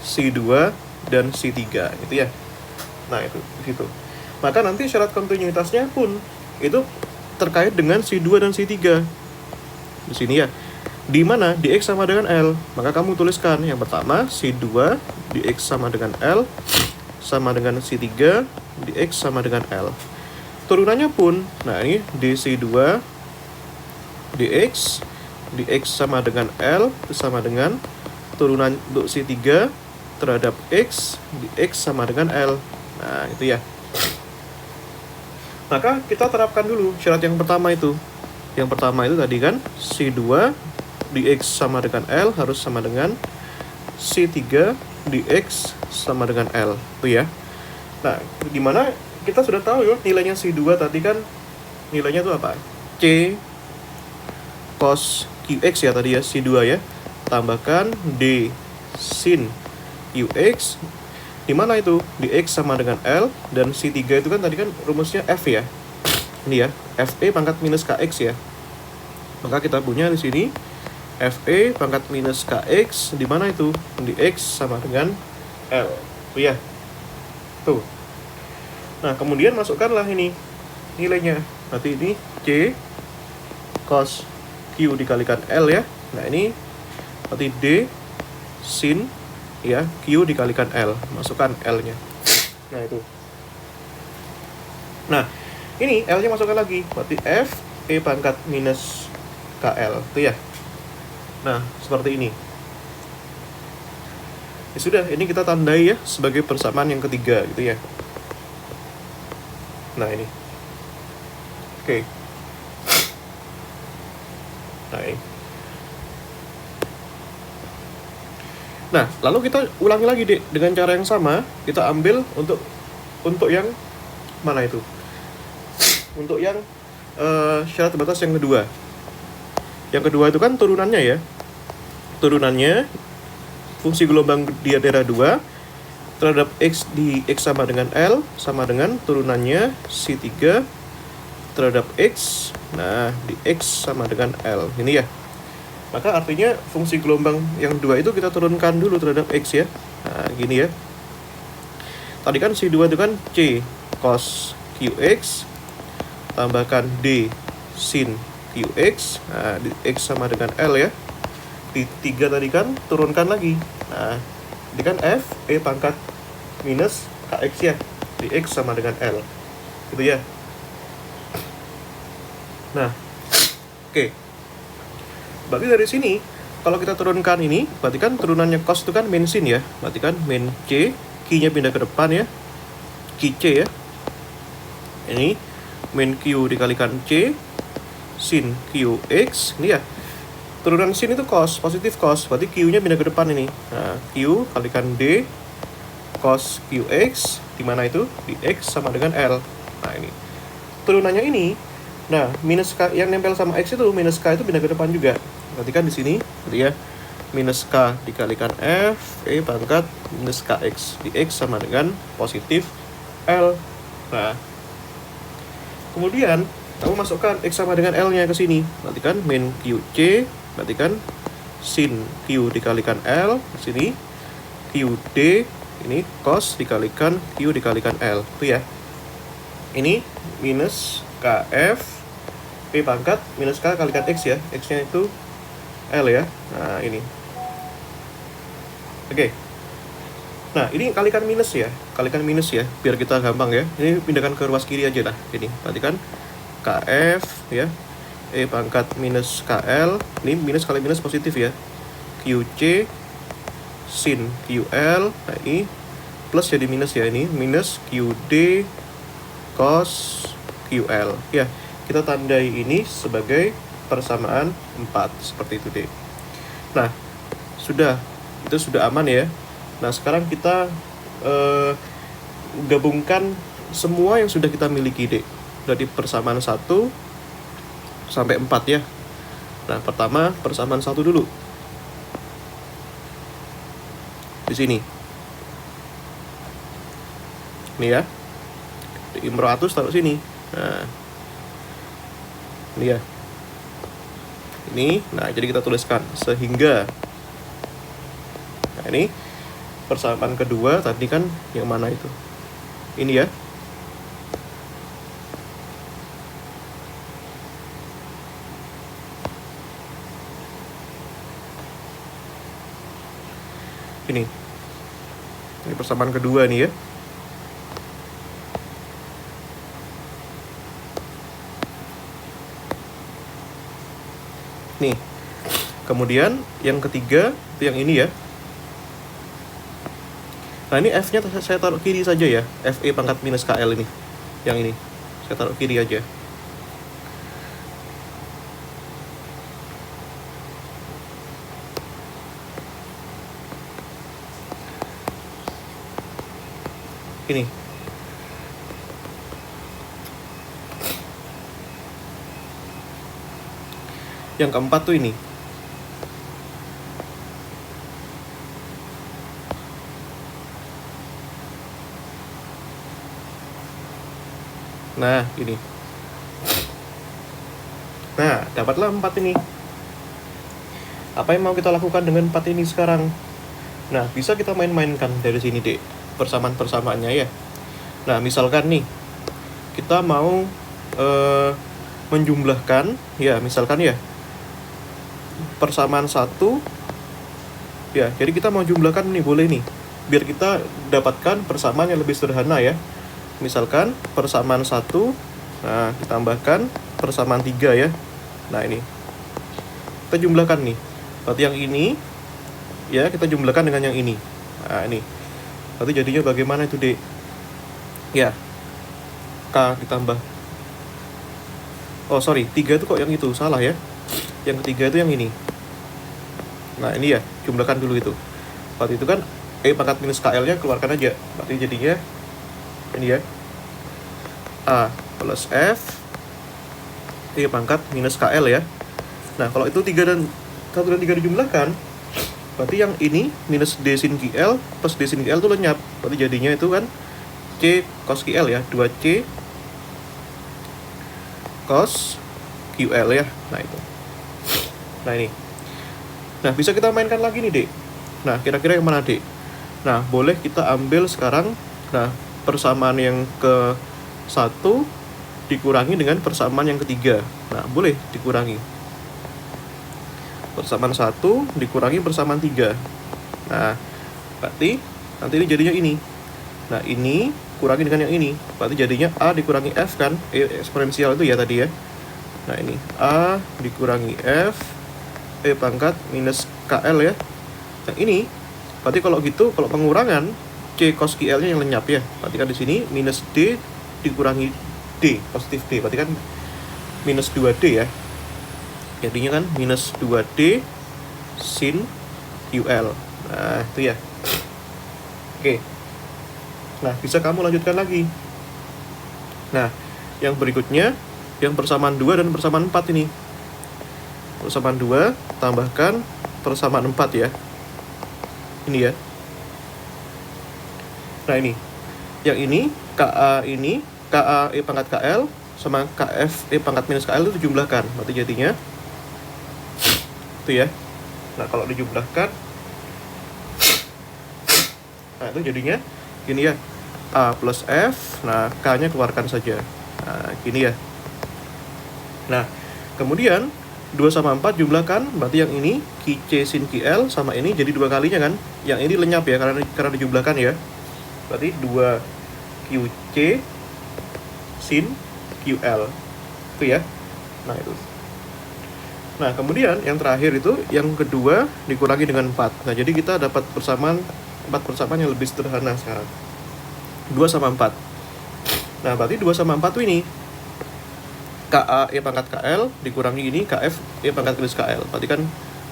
C2 dan C3 gitu ya. Nah, itu di situ. Maka nanti syarat kontinuitasnya pun itu terkait dengan C2 dan C3. Di sini ya. Di mana dx sama dengan L? Maka kamu tuliskan yang pertama C2 dx sama dengan L sama dengan C3 dx sama dengan L. Turunannya pun, nah ini dC2 dx sama dengan L itu sama dengan turunan untuk C3 terhadap x dx sama dengan L. Nah itu ya. Maka kita terapkan dulu syarat yang pertama itu. Yang pertama itu tadi kan C2 dx sama dengan L harus sama dengan C3 dx sama dengan L. Itu ya. Nah, dimana kita sudah tahu ya nilainya C2 tadi kan nilainya itu apa? C cos Qx ya tadi ya, C2 ya. Tambahkan D sin Qx. Di mana itu? Dx sama dengan L dan C3 itu kan tadi kan rumusnya F ya. Ini ya, Fe pangkat minus Kx ya. Maka kita punya di sini Fe pangkat minus Kx di mana itu? Dx sama dengan L. Tuh ya. Tuh. Nah, kemudian masukkanlah ini nilainya. Nanti ini C cos Q dikalikan L ya. Nah, ini nanti D sin ya Q dikalikan L. Masukkan L-nya. Nah, itu. Nah, ini L-nya masukkan lagi. Berarti F E pangkat minus KL. Itu ya. Nah, seperti ini. Ya sudah, ini kita tandai ya sebagai persamaan yang ketiga gitu ya. Nah, ini. Oke. Nah, ini. Nah, lalu kita ulangi lagi deh dengan cara yang sama. Kita ambil untuk yang mana itu? Untuk yang syarat batas yang kedua. Yang kedua itu kan turunannya ya. Turunannya fungsi gelombang diadera 2 terhadap x di x sama dengan L sama dengan turunannya C3 terhadap x. Nah, di x sama dengan L. Ini ya. Maka artinya fungsi gelombang yang 2 itu kita turunkan dulu terhadap x ya. Nah, gini ya. Tadi kan C2 itu kan C cos Qx tambahkan D sin Qx. Nah, di x sama dengan L ya. Di 3 tadi kan turunkan lagi. Nah, ini kan F E pangkat minus Kx ya. Di x sama dengan L. Gitu ya. Nah, oke. Berarti dari sini kalau kita turunkan ini, berarti kan turunannya cos itu kan min sin ya. Berarti kan min C, Q-nya pindah ke depan ya. QC ya. Ini min Q dikalikan C sin Qx. Ini ya. Turunan sin itu cos, positif cos. Berarti Q-nya pindah ke depan ini. Nah, Q kalikan D cos Qx. Di mana itu? Di x sama dengan L. Nah, ini. Turunannya ini, nah, minus K yang nempel sama X itu, minus K itu pindah ke depan juga. Berarti kan di sini, berarti ya, minus K dikalikan F, E pangkat minus KX. Di X sama dengan positif L. Nah, kemudian, kamu masukkan X sama dengan L-nya ke sini. Berarti kan min QC, berarti kan sin Q dikalikan L, di sini, QD, ini cos dikalikan Q dikalikan L. Itu ya. Ini minus KF P pangkat minus K kalikan X ya. X-nya itu L ya. Nah, ini. Oke. Nah, ini kalikan minus ya. Kalikan minus ya, biar kita gampang ya. Ini pindahkan ke ruas kiri aja lah. Ini, berarti kan KF ya. E pangkat minus KL. Ini minus kali minus positif ya. QC sin QL. Nah, ini plus jadi minus ya ini. Minus QD cos QL. Ya, kita tandai ini sebagai persamaan 4 seperti itu deh. Nah, itu sudah aman ya. Nah, sekarang kita gabungkan semua yang sudah kita miliki deh. Dari persamaan 1 sampai 4 ya. Nah, pertama persamaan 1 dulu. Di sini. Ini ya. Di Imroatus taruh sini. Nah, ini ya. Ini, nah jadi kita tuliskan sehingga. Nah, ini persamaan kedua tadi kan yang mana itu? Ini ya. Ini persamaan kedua nih ya. Nih. Kemudian yang ketiga itu yang ini ya. Nah ini F-nya saya taruh kiri saja ya. FE pangkat minus KL ini. Yang ini. Saya taruh kiri aja. Ini. Yang keempat tuh ini. Nah, ini. Nah, dapatlah 4 ini. Apa yang mau kita lakukan dengan 4 ini sekarang? Nah, bisa kita main-mainkan dari sini, Dek. Persamaan-persamaannya ya. Nah, misalkan nih, kita mau menjumlahkan, ya, misalkan ya, persamaan 1, ya, jadi kita mau jumlahkan nih, boleh nih. Biar kita dapatkan persamaan yang lebih sederhana ya. Misalkan persamaan 1, nah, ditambahkan persamaan 3 ya. Nah, ini. Kita jumlahkan nih. Berarti yang ini, ya, kita jumlahkan dengan yang ini. Nah, ini. Berarti jadinya bagaimana itu, Dek? Ya. K ditambah. Oh, sorry. 3 itu kok yang itu. Salah ya. Yang ketiga itu yang ini. Nah, ini ya. Jumlahkan dulu itu. Berarti itu kan E pangkat minus KL-nya keluarkan aja. Berarti jadinya ini ya. A plus F E pangkat minus KL ya. Nah, kalau itu 1 dan 3 dijumlahkan, berarti yang ini minus D sin QL plus D sin QL itu lenyap. Berarti jadinya itu kan C cos QL ya. 2C cos QL ya. Nah, itu. Nah, ini. Nah, bisa kita mainkan lagi nih, Dek. Nah, kira-kira yang mana, Dek? Nah, boleh kita ambil sekarang. Nah, persamaan yang ke-1 dikurangi dengan persamaan yang ketiga. Nah, boleh dikurangi. Persamaan 1 dikurangi persamaan 3. Nah, berarti nanti ini jadinya ini. Nah, ini kurangi dengan yang ini. Berarti jadinya A dikurangi F kan? Eksponensial itu ya tadi ya. Nah, ini A dikurangi F E pangkat minus KL ya. Yang ini, berarti kalau gitu, kalau pengurangan C cos QL-nya yang lenyap ya. Berarti kan di sini minus D dikurangi D, positif D. Berarti kan minus 2D ya. Jadinya kan minus 2D sin QL. Nah, itu ya. Oke. Nah, bisa kamu lanjutkan lagi. Nah, yang berikutnya, yang persamaan 2 dan persamaan 4 ini. Persamaan 2 tambahkan persamaan 4 ya. Ini ya. Nah, ini. Yang ini KA E pangkat KL sama KF E pangkat minus KL itu dijumlahkan. Berarti jadinya itu ya. Nah, kalau dijumlahkan, nah, itu jadinya gini ya. A plus F. Nah, K-nya keluarkan saja. Nah, gini ya. Nah, kemudian 2 sama 4 jumlahkan, berarti yang ini QC sin QL sama ini jadi 2 kalinya kan. Yang ini lenyap ya karena dijumlahkan ya. Berarti 2 QC sin QL. Itu ya. Nah, itu. Nah, kemudian yang terakhir itu yang kedua dikurangi dengan 4. Nah, jadi kita dapat persamaan 4 persamaan yang lebih sederhana sekarang. 2 sama 4. Nah, berarti 2 sama 4 tuh ini KA E pangkat KL dikurangi ini KF E pangkat minus KL. Berarti kan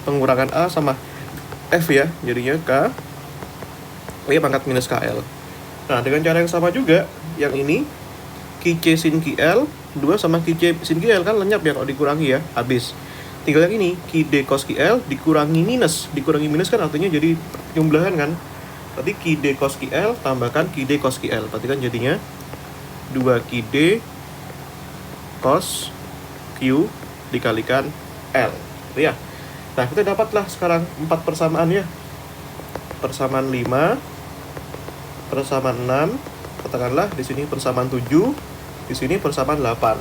pengurangan A sama F ya. Jadinya K E pangkat minus KL. Nah, dengan cara yang sama juga, yang ini QC sin QL 2 sama QC sin QL kan lenyap ya kalau dikurangi ya, habis. Tinggal yang ini QD cos QL dikurangi minus. Dikurangi minus kan artinya jadi jumlahan kan. Berarti QD cos QL tambahkan QD cos QL. Berarti kan jadinya 2 QD cos Q dikalikan L. Gitu ya. Nah, kita dapatlah sekarang 4 persamaan ya. Persamaan 5, persamaan 6, katakanlah di sini persamaan 7, di sini persamaan 8.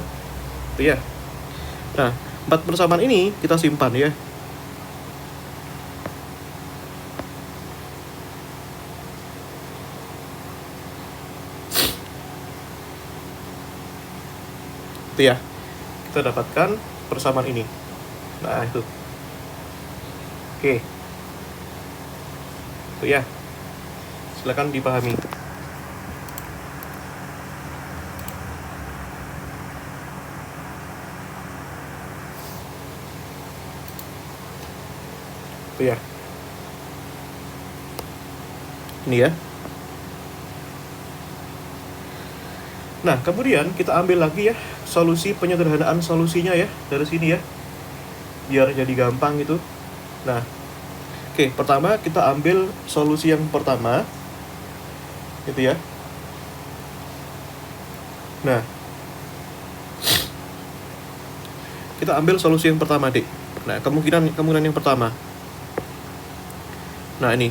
Itu ya. Nah, 4 persamaan ini kita simpan ya. Itu ya. Kita dapatkan persamaan ini. Nah, itu. Oke. Itu ya. Silakan dipahami. Itu ya. Ini ya. Nah, kemudian kita ambil lagi ya solusi penyederhanaan solusinya ya dari sini ya. Biar jadi gampang gitu. Nah, oke, pertama kita ambil solusi yang pertama. Gitu ya. Nah, kita ambil solusi yang pertama, Dik. Nah, kemungkinan yang pertama. Nah, ini.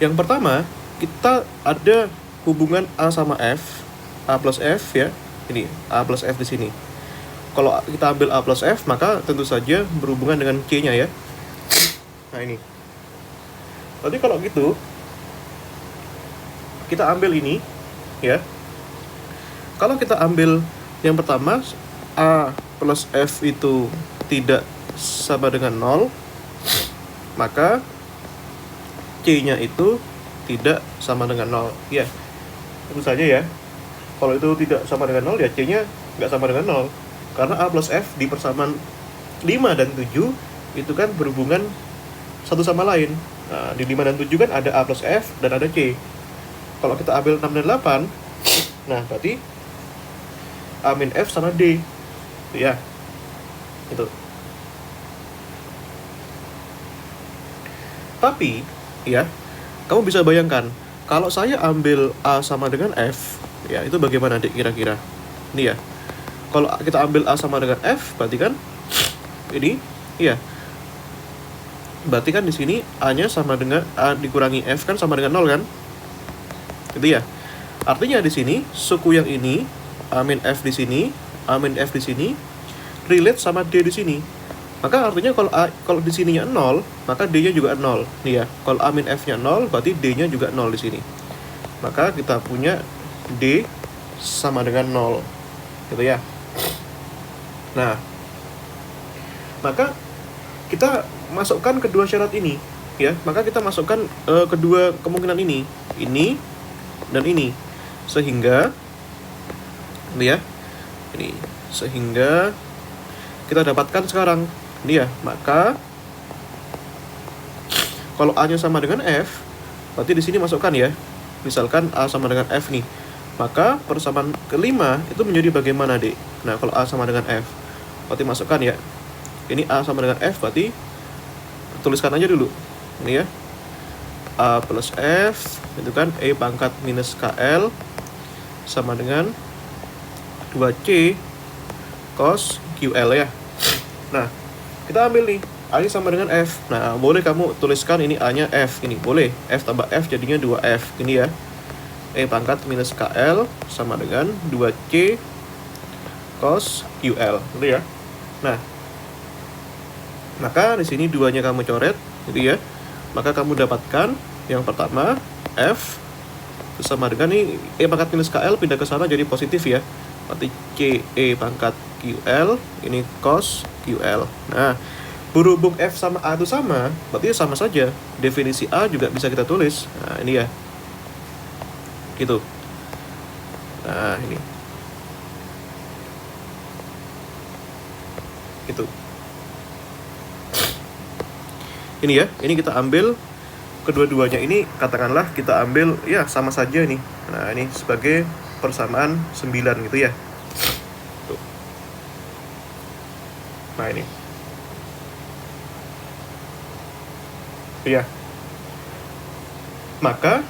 Yang pertama, kita ada hubungan A sama F. A plus F ya, ini A plus F di sini. Kalau kita ambil A plus F, maka tentu saja berhubungan dengan C-nya ya. Nah ini. Berarti kalau gitu, kita ambil ini ya. Kalau kita ambil yang pertama, A plus F itu tidak sama dengan 0, maka C-nya itu tidak sama dengan 0 ya. Tentu saja ya. Kalau itu tidak sama dengan 0, ya C-nya nggak sama dengan 0. Karena A plus F di persamaan 5 dan 7 itu kan berhubungan satu sama lain. Nah, di 5 dan 7 kan ada A plus F dan ada C. Kalau kita ambil 6 dan 8, nah berarti A min F sama D. Itu ya. Itu. Tapi, ya, kamu bisa bayangkan, kalau saya ambil A sama dengan F, ya itu bagaimana, Dik, kira-kira? Ini ya. Kalau kita ambil A sama dengan F, berarti kan ini, iya. Berarti kan di sini A-nya sama dengan A dikurangi F kan sama dengan 0 kan? Gitu ya. Artinya di sini suku yang ini A min F di sini, A min F di sini relate sama D di sini. Maka artinya kalau di sininya 0, maka D-nya juga 0. Nih ya. Kalau A min F-nya 0, berarti D-nya juga 0 di sini. Maka kita punya D sama dengan 0. Gitu ya. Nah, maka kita masukkan kedua syarat ini ya. Maka kita masukkan kedua kemungkinan ini dan ini. Sehingga ini ya. Ini sehingga kita dapatkan sekarang ini ya. Maka kalau A-nya sama dengan F, berarti di sini masukkan ya. Misalkan A sama dengan F nih. Maka persamaan kelima itu menjadi bagaimana, Dek? Nah, kalau A sama dengan F, berarti masukkan ya. Ini A sama dengan F, berarti tuliskan aja dulu. Ini ya. A plus F, itu kan E pangkat minus KL sama dengan 2C cos QL ya. Nah, kita ambil nih. A-nya sama dengan F. Nah, boleh kamu tuliskan ini A-nya F. Ini boleh. F tambah F jadinya 2F. Ini ya. E pangkat minus KL sama dengan 2C cos QL, gitu ya. Nah, maka di sini 2-nya kamu coret, gitu ya. Maka kamu dapatkan yang pertama F sama dengan ini E pangkat minus KL pindah ke sana jadi positif ya. Berarti C E pangkat QL ini cos QL. Nah, berhubung F sama A itu sama, berarti sama saja. Definisi A juga bisa kita tulis. Nah, ini ya. Gitu. Nah, ini. Gitu. Ini ya, ini kita ambil kedua-duanya ini, katakanlah kita ambil ya sama saja nih. Nah, ini sebagai persamaan 9 gitu ya. Tuh. Nah, ini. Ya. Maka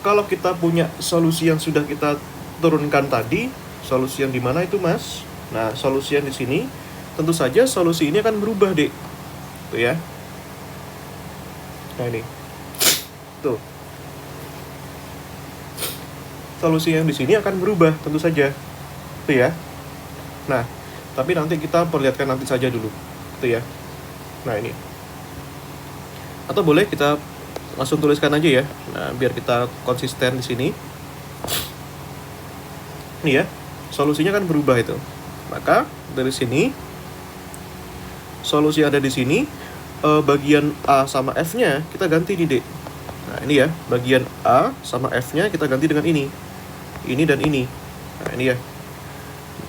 kalau kita punya solusi yang sudah kita turunkan tadi, solusi yang di mana itu, Mas? Nah, solusi yang di sini, tentu saja solusi ini akan berubah, Dek. Tuh ya. Nah, ini. Tuh. Solusi yang di sini akan berubah, tentu saja. Tuh ya. Nah, tapi nanti kita perlihatkan nanti saja dulu. Tuh ya. Nah, ini. Atau boleh kita langsung tuliskan aja ya. Nah, biar kita konsisten di sini. Ini ya, solusinya kan berubah itu. Maka dari sini solusi yang ada di sini, bagian A sama F-nya kita ganti nih, Dek. Nah, ini ya, bagian A sama F-nya kita ganti dengan ini. Ini dan ini. Nah, ini ya.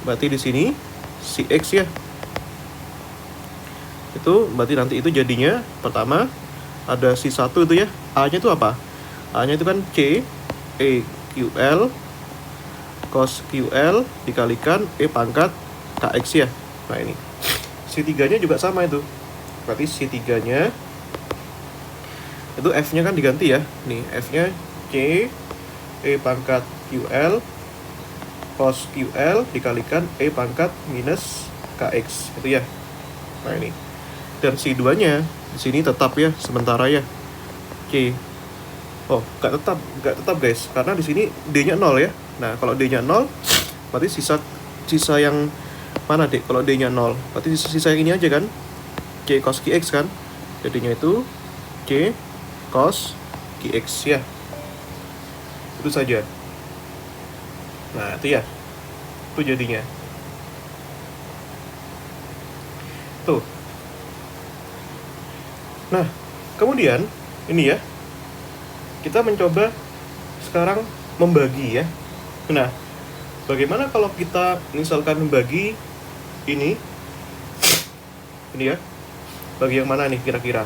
Berarti di sini si X ya. Itu berarti nanti itu jadinya pertama ada si 1 itu ya. A-nya itu apa? A-nya itu kan C E QL cos QL dikalikan E pangkat KX ya. Nah, ini. Si 3-nya juga sama itu. Berarti si 3-nya itu F-nya kan diganti ya. Nih, F-nya C E pangkat QL cos QL dikalikan E pangkat minus KX itu ya. Nah, ini. Dan si 2-nya di sini tetap ya, sementara ya. C. Oh, nggak tetap guys, karena di sini D-nya 0 ya. Nah, kalau D-nya 0, berarti sisa yang mana, Dek? Kalau D-nya 0, berarti sisa yang ini aja kan? C cos QX kan? Jadinya itu C cos QX ya. Itu saja. Nah, itu ya. Itu jadinya. Tuh. Nah, kemudian ini ya. Kita mencoba sekarang membagi ya. Nah, bagaimana kalau kita misalkan membagi ini ya. Bagi yang mana nih kira-kira?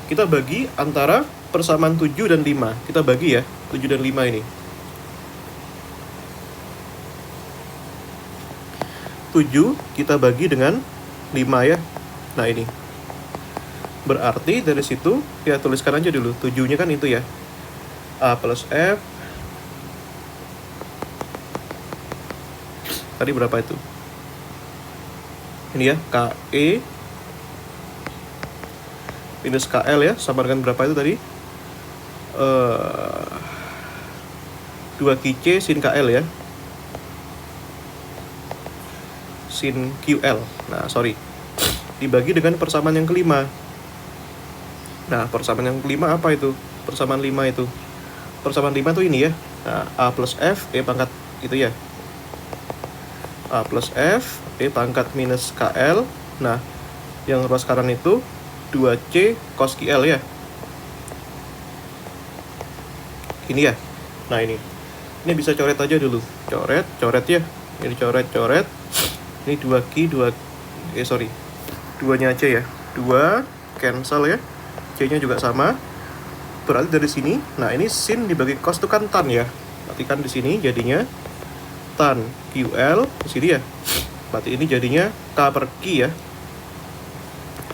Kita bagi antara persamaan 7 dan 5. Kita bagi ya, 7 dan 5 ini. 7 kita bagi dengan 5 ya. Nah, ini. Berarti dari situ, ya tuliskan aja dulu. 7-nya kan itu ya. A plus F. Tadi berapa itu? Ini ya, KE minus KL ya, sama dengan berapa itu tadi? 2QC sin KL ya. Sin QL. Nah, sorry. Dibagi dengan persamaan yang kelima. Nah, persamaan yang kelima apa itu? Persamaan 5 itu. Persamaan 5 itu ini ya. Nah, A plus F, E pangkat itu ya. A plus F, E pangkat minus KL. Nah, yang ruas kanan itu 2C cos QL ya. Ini ya. Nah, ini. Ini bisa coret aja dulu. Coret ya. Ini coret. Ini 2Q, 2-nya aja ya. 2 cancel ya. C-nya juga sama. Berarti dari sini, nah ini sin dibagi cos itu kan tan ya. Berarti kan di sini jadinya tan QL di sini ya. Berarti ini jadinya K per Q ya.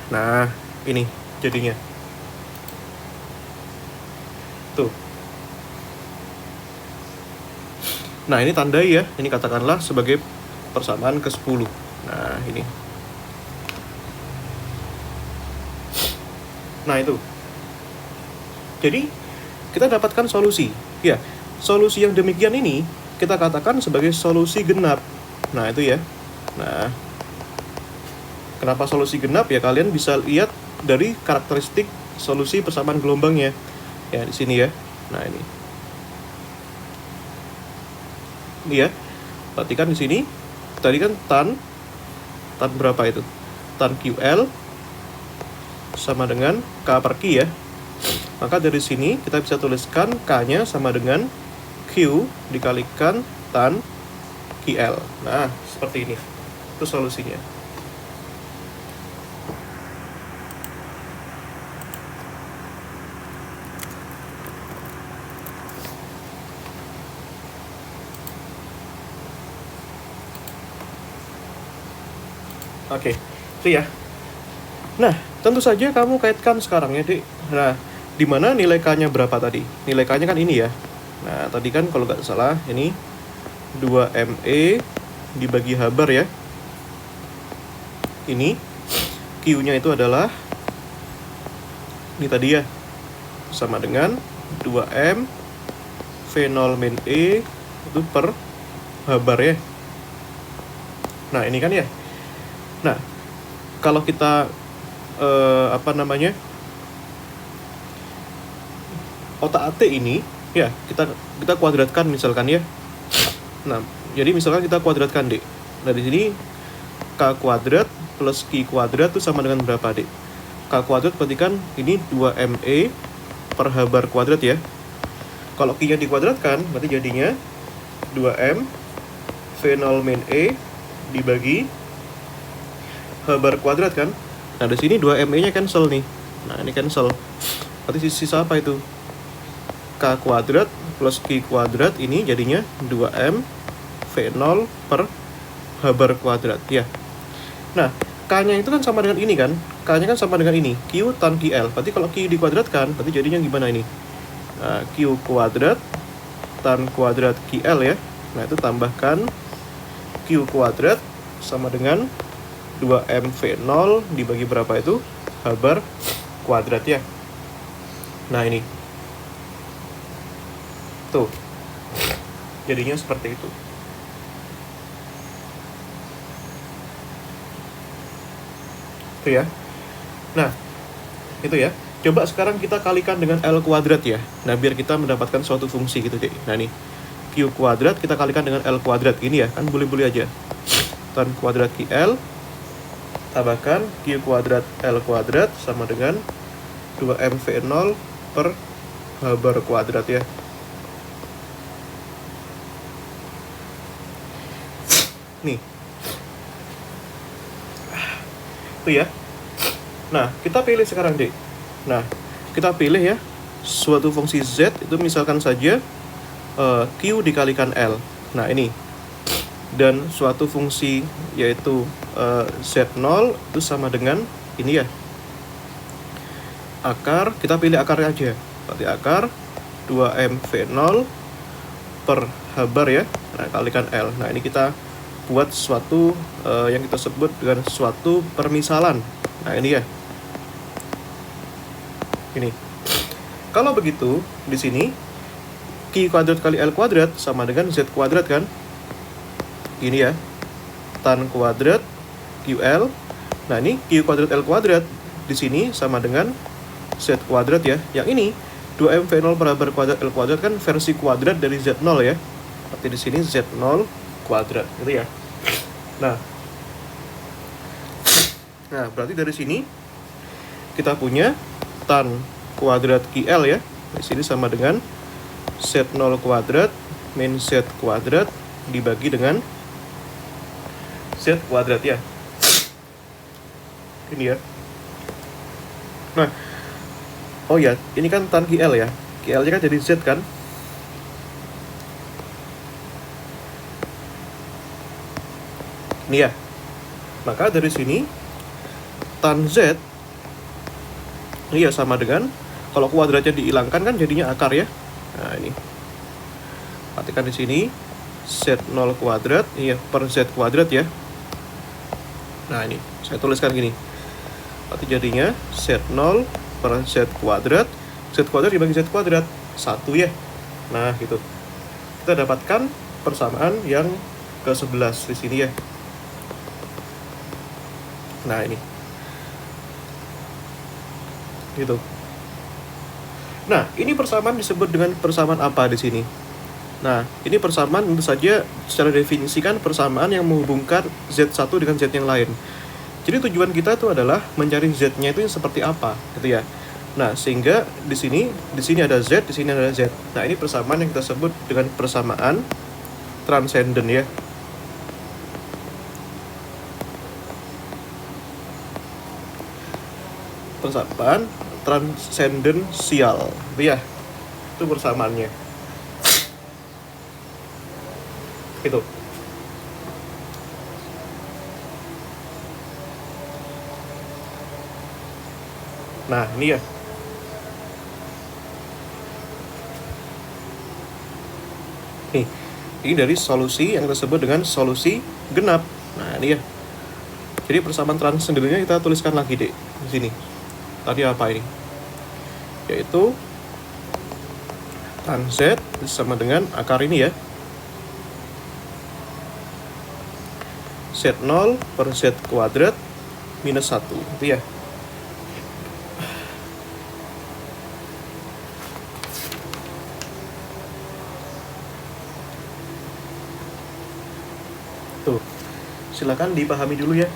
Nah, ini jadinya. Tuh. Nah, ini tandai ya. Ini katakanlah sebagai persamaan ke-10. Nah, ini. Nah, itu. Jadi, kita dapatkan solusi. Ya, solusi yang demikian ini kita katakan sebagai solusi genap. Nah, itu ya. Nah, kenapa solusi genap? Ya, kalian bisa lihat dari karakteristik solusi persamaan gelombangnya. Ya, di sini ya. Nah, ini. Ini ya. Perhatikan di sini. Tadi kan tan berapa itu? Tan QL sama dengan K per Q ya. Maka dari sini kita bisa tuliskan K-nya sama dengan Q dikalikan tan QL. Nah, seperti ini. Itu solusinya. Oke, itu ya. Nah, tentu saja kamu kaitkan sekarang ya, Dek. Nah, di mana nilai K-nya berapa tadi? Nilai K-nya kan ini ya. Nah, tadi kan kalau nggak salah ini 2ME dibagi H bar ya. Ini Q-nya itu adalah ini tadi ya. Sama dengan 2M V0 min E itu per H bar ya. Nah, ini kan ya. Nah, kalau kita otak-atik ini ya kita kuadratkan misalkan ya. Nah, jadi misalkan kita kuadratkan, Dek. Nah, di sini K kuadrat plus Q kuadrat itu sama dengan berapa, Dek? K kuadrat berarti kan ini 2ME per H bar kuadrat ya. Kalau Q-nya dikuadratkan, berarti jadinya 2M V0 min E dibagi H bar kuadrat kan. Nah, di sini 2ME-nya cancel nih. Nah, ini cancel. Berarti sisa apa itu? K kuadrat plus Q kuadrat ini jadinya 2M V0 per H bar kuadrat ya. Nah, K-nya itu kan sama dengan ini kan. K-nya kan sama dengan ini, Q tan QL. Berarti kalau Q dikuadratkan, berarti jadinya gimana ini? Nah, Q kuadrat tan kuadrat QL ya. Nah, itu tambahkan Q kuadrat sama dengan 2MV0 dibagi berapa itu? H bar kuadrat ya. Nah, ini. Tuh. Jadinya seperti itu. Itu ya. Nah, itu ya. Coba sekarang kita kalikan dengan L kuadrat ya. Nah, biar kita mendapatkan suatu fungsi gitu deh. Nah, nih. Q kuadrat kita kalikan dengan L kuadrat. Gini ya, kan boleh-boleh aja. Tan kuadrat QL tambahkan Q kuadrat L kuadrat sama dengan 2MV0 per H bar kuadrat ya. Nih. Itu ya. Nah, kita pilih sekarang, Dek. Nah, kita pilih ya suatu fungsi Z itu misalkan saja Q dikalikan L. Nah, ini. Dan suatu fungsi yaitu Z0 itu sama dengan ini ya. Akar, kita pilih akarnya aja. Berarti akar 2MV0 per H bar ya. Nah, kalikan L. Nah, ini kita buat suatu yang kita sebut dengan suatu permisalan. Nah, ini ya. Ini. Kalau begitu, di sini Q kuadrat kali L kuadrat sama dengan Z kuadrat kan? Ini ya. Tan kuadrat QL. Nah, ini Q kuadrat L kuadrat di sini sama dengan Z kuadrat ya. Yang ini 2MV0 per H bar kuadrat L kuadrat kan versi kuadrat dari Z0 ya. Berarti di sini Z0 kuadrat gitu ya. Nah, berarti dari sini kita punya tan kuadrat QL ya. Di sini sama dengan Z0 kuadrat min Z kuadrat dibagi dengan Z kuadrat ya. Ini ya. Nah, oh ya, ini kan tan QL ya. QL-nya kan jadi Z kan. Ini ya. Maka dari sini tan Z ini ya sama dengan, kalau kuadratnya dihilangkan kan jadinya akar ya. Nah, ini. Perhatikan di sini Z0 kuadrat iya per Z kuadrat ya. Nah, ini saya tuliskan gini. Berarti jadinya Z0 per Z kuadrat. Z kuadrat dibagi Z kuadrat 1 ya. Nah, gitu. Kita dapatkan persamaan yang ke-11 di sini ya. Nah, ini. Gitu. Nah, ini persamaan disebut dengan persamaan apa di sini? Nah, ini persamaan tentu saja secara definisi kan persamaan yang menghubungkan Z1 dengan Z yang lain. Jadi tujuan kita itu adalah mencari Z-nya itu yang seperti apa, gitu ya. Nah, sehingga di sini ada Z, di sini ada Z. Nah, ini persamaan yang kita sebut dengan persamaan transenden ya. Persamaan transendensial, itu ya. Itu persamaannya. Itu. Nah, ini ya. Nih, ini dari solusi yang kita sebut dengan solusi genap. Nah, ini ya. Jadi persamaan transendennya kita tuliskan lagi deh di sini. Tadi apa ini? Yaitu tan Z sama dengan akar ini ya. Z0 per Z kuadrat minus 1, itu ya. Tuh, silakan dipahami dulu ya.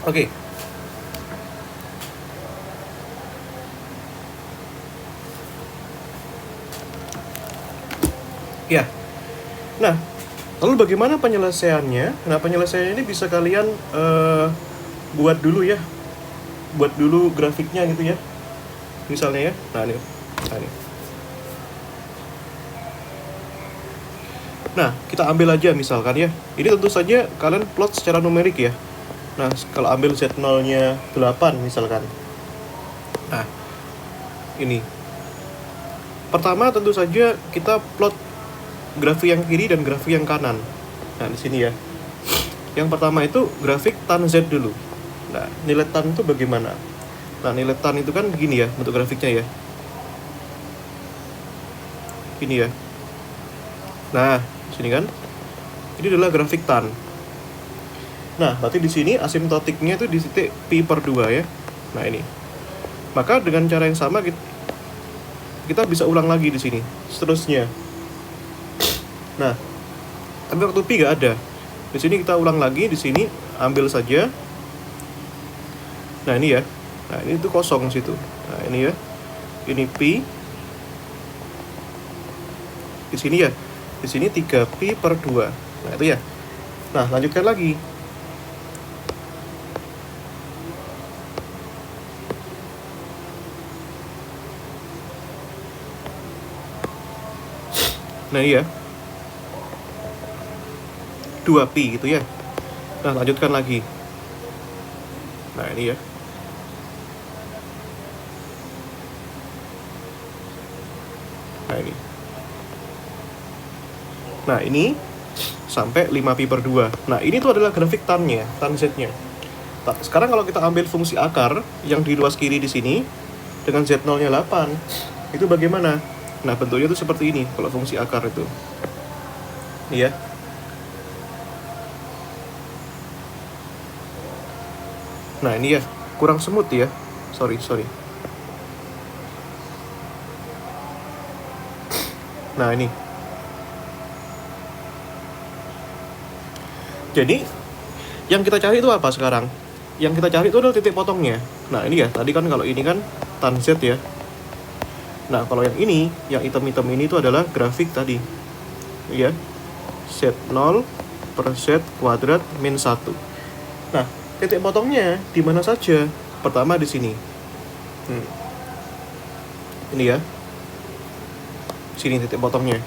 Oke. Ya. Nah, lalu bagaimana penyelesaiannya? Nah, penyelesaiannya ini bisa kalian buat dulu ya. Buat dulu grafiknya gitu ya. Misalnya ya. Nah, ini. Nah, kita ambil aja misalkan ya. Ini tentu saja kalian plot secara numerik ya. Nah, kalau ambil Z0-nya 8 misalkan. Nah, ini. Pertama tentu saja kita plot grafik yang kiri dan grafik yang kanan. Nah, di sini ya. Yang pertama itu grafik tan Z dulu. Nah, nilai tan itu bagaimana? Nah, nilai tan itu kan begini ya bentuk grafiknya ya. Ini ya. Nah, sini kan. Ini adalah grafik tan. Nah, berarti di sini asimptotiknya itu di titik pi per 2 ya. Nah, ini. Maka dengan cara yang sama kita bisa ulang lagi di sini. Seterusnya. Nah, tapi waktu pi nggak ada. Di sini kita ulang lagi, di sini ambil saja. Nah, ini ya. Nah, ini tuh kosong situ. Nah, ini ya. Ini pi. Di sini ya. Di sini 3 pi per 2. Nah, itu ya. Nah, lanjutkan lagi. Nah, iya. 2 pi gitu ya. Nah, lanjutkan lagi. Nah, ini ya. Nah, ini. Nah, ini sampai 5 pi per 2. Nah, ini tuh adalah grafik tan-nya, tan Z-nya. Nah, sekarang kalau kita ambil fungsi akar yang di luas kiri di sini dengan Z0-nya 8, itu bagaimana? Nah, bentuknya tuh seperti ini kalau fungsi akar itu. Iya. Nah, ini ya, kurang semut ya. Sorry. Nah, ini. Jadi, yang kita cari itu apa sekarang? Yang kita cari itu adalah titik potongnya. Nah, ini ya, tadi kan kalau ini kan tan Z ya. Nah, kalau yang ini, yang hitam-hitam ini itu adalah grafik tadi. Ya. Z0 per Z kuadrat min 1. Nah, titik potongnya di mana saja? Pertama di sini. Ini ya. Sini titik potongnya.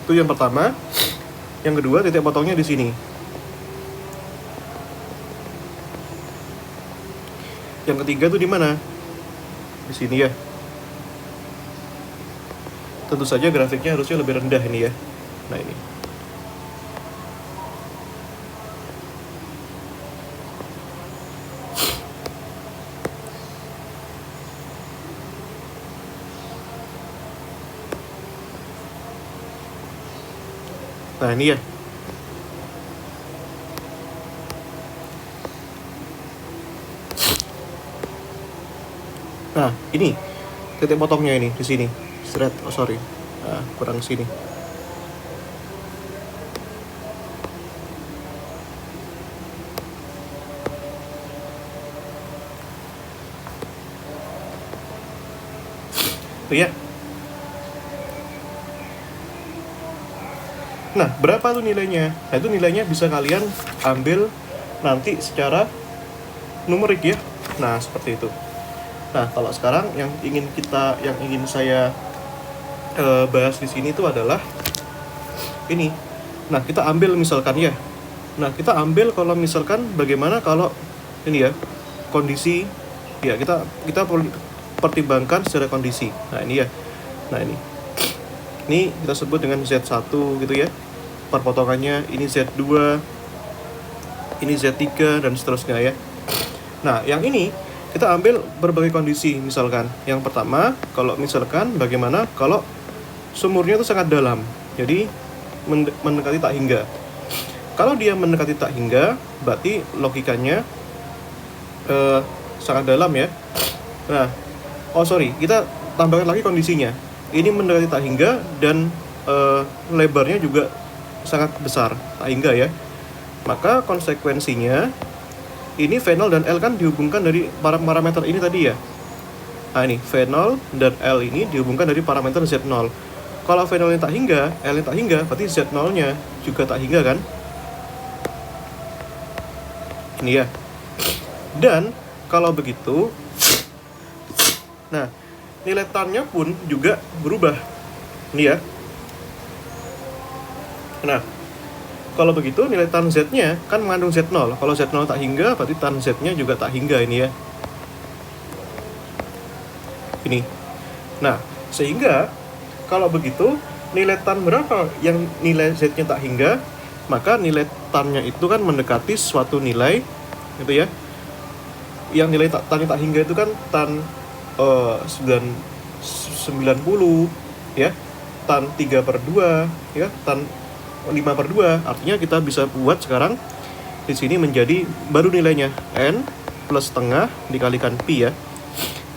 Itu yang pertama. Yang kedua, titik potongnya di sini. Yang ketiga tuh di mana? Di sini ya. Tentu saja grafiknya harusnya lebih rendah ini ya. Nah, ini. Nah, ini ya. Nah, ini titik potongnya ini di sini. Straight, sorry. Nah, kurang sini. Tuh ya. Nah, berapa tuh nilainya? Nah, itu nilainya bisa kalian ambil nanti secara numerik ya. Nah, seperti itu. Nah, kalau sekarang yang ingin saya bahas di sini itu adalah ini. Nah, kita ambil misalkan ya. Nah, kita ambil kalau misalkan bagaimana kalau ini ya, kondisi ya, kita pertimbangkan secara kondisi. Nah, ini ya. Nah, ini kita sebut dengan Z1 gitu ya. Perpotongannya ini Z2, ini Z3 dan seterusnya ya. Nah, yang ini kita ambil berbagai kondisi. Misalkan yang pertama, kalau misalkan bagaimana kalau sumurnya itu sangat dalam, jadi mendekati tak hingga. Kalau dia mendekati tak hingga, berarti logikanya sangat dalam ya. Nah, kita tambahkan lagi kondisinya. Ini mendekati tak hingga dan lebarnya juga sangat besar, tak hingga ya. Maka konsekuensinya ini V0 dan L kan dihubungkan dari parameter ini tadi ya. Nah, ini V0 dan L ini dihubungkan dari parameter Z0. Kalau V0-nya tak hingga, L-nya tak hingga, berarti Z0-nya juga tak hingga kan? Ini ya. Dan kalau begitu, nah, nilai tan-nya pun juga berubah. Ini ya. Nah, kalau begitu nilai tan Z-nya kan mengandung Z0. Kalau Z0 tak hingga, berarti tan Z-nya juga tak hingga ini ya. Ini. Nah, sehingga kalau begitu nilai tan berapa yang nilai Z-nya tak hingga, maka nilai tan-nya itu kan mendekati suatu nilai gitu ya. Yang nilai tan-nya tak hingga itu kan tan 90 ya, tan 3/2 ya, tan 5/2. Artinya kita bisa buat sekarang di sini menjadi baru nilainya N plus setengah dikalikan Pi ya.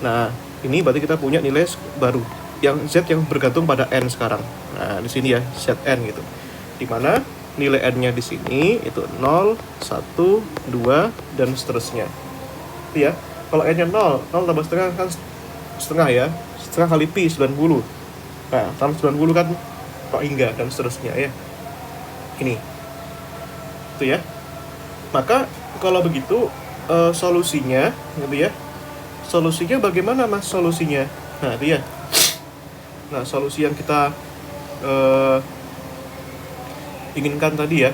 Nah, ini berarti kita punya nilai baru yang Z yang bergantung pada N sekarang. Nah, di sini ya Zn gitu. Dimana nilai N-nya di sini itu 0, 1, 2 dan seterusnya. Itu ya. Kalau N-nya 0 tambah setengah kan setengah ya. Setengah kali Pi 90. Nah, tambah 90 kan tak hingga dan seterusnya ya. Ini. Itu ya. Maka kalau begitu solusinya gitu ya. Solusinya bagaimana Mas solusinya? Nah, itu ya. Nah, solusi yang kita inginkan tadi ya.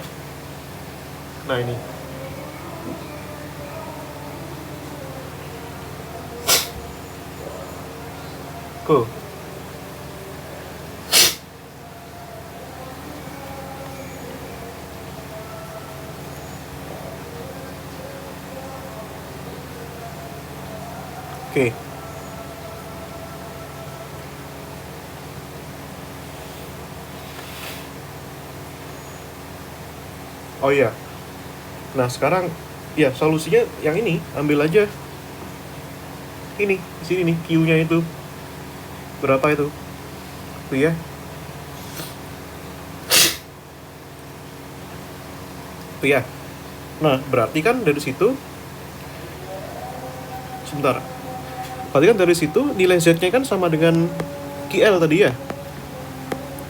Nah, ini. Cool. Oke. Oh iya. Nah, sekarang ya solusinya yang ini, ambil aja ini di sini nih Q-nya itu berapa itu? Tuh ya. Tuh ya. Nah, berarti kan dari situ sebentar. Berarti kan dari situ nilai Z-nya kan sama dengan QL tadi ya.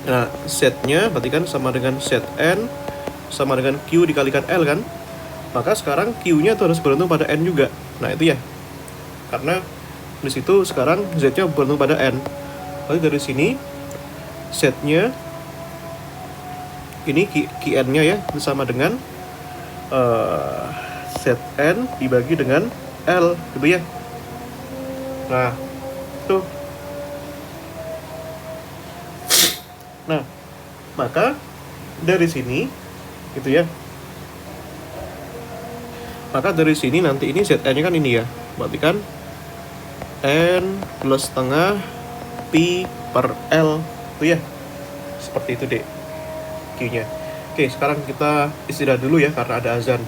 Nah, Z-nya berarti kan sama dengan Zn sama dengan Q dikalikan L kan. Maka sekarang Q-nya itu harus bergantung pada N juga. Nah, itu ya. Karena di situ sekarang Z-nya bergantung pada N. Berarti dari sini Z-nya ini Qn-nya ya sama dengan Zn dibagi dengan L gitu ya. Nah, tuh. Nah, maka dari sini gitu ya. Maka dari sini nanti ini Zn-nya kan ini ya. Berarti kan N plus setengah Pi per L itu ya. Seperti itu deh Q-nya. Oke, sekarang kita istirahat dulu ya karena ada azan.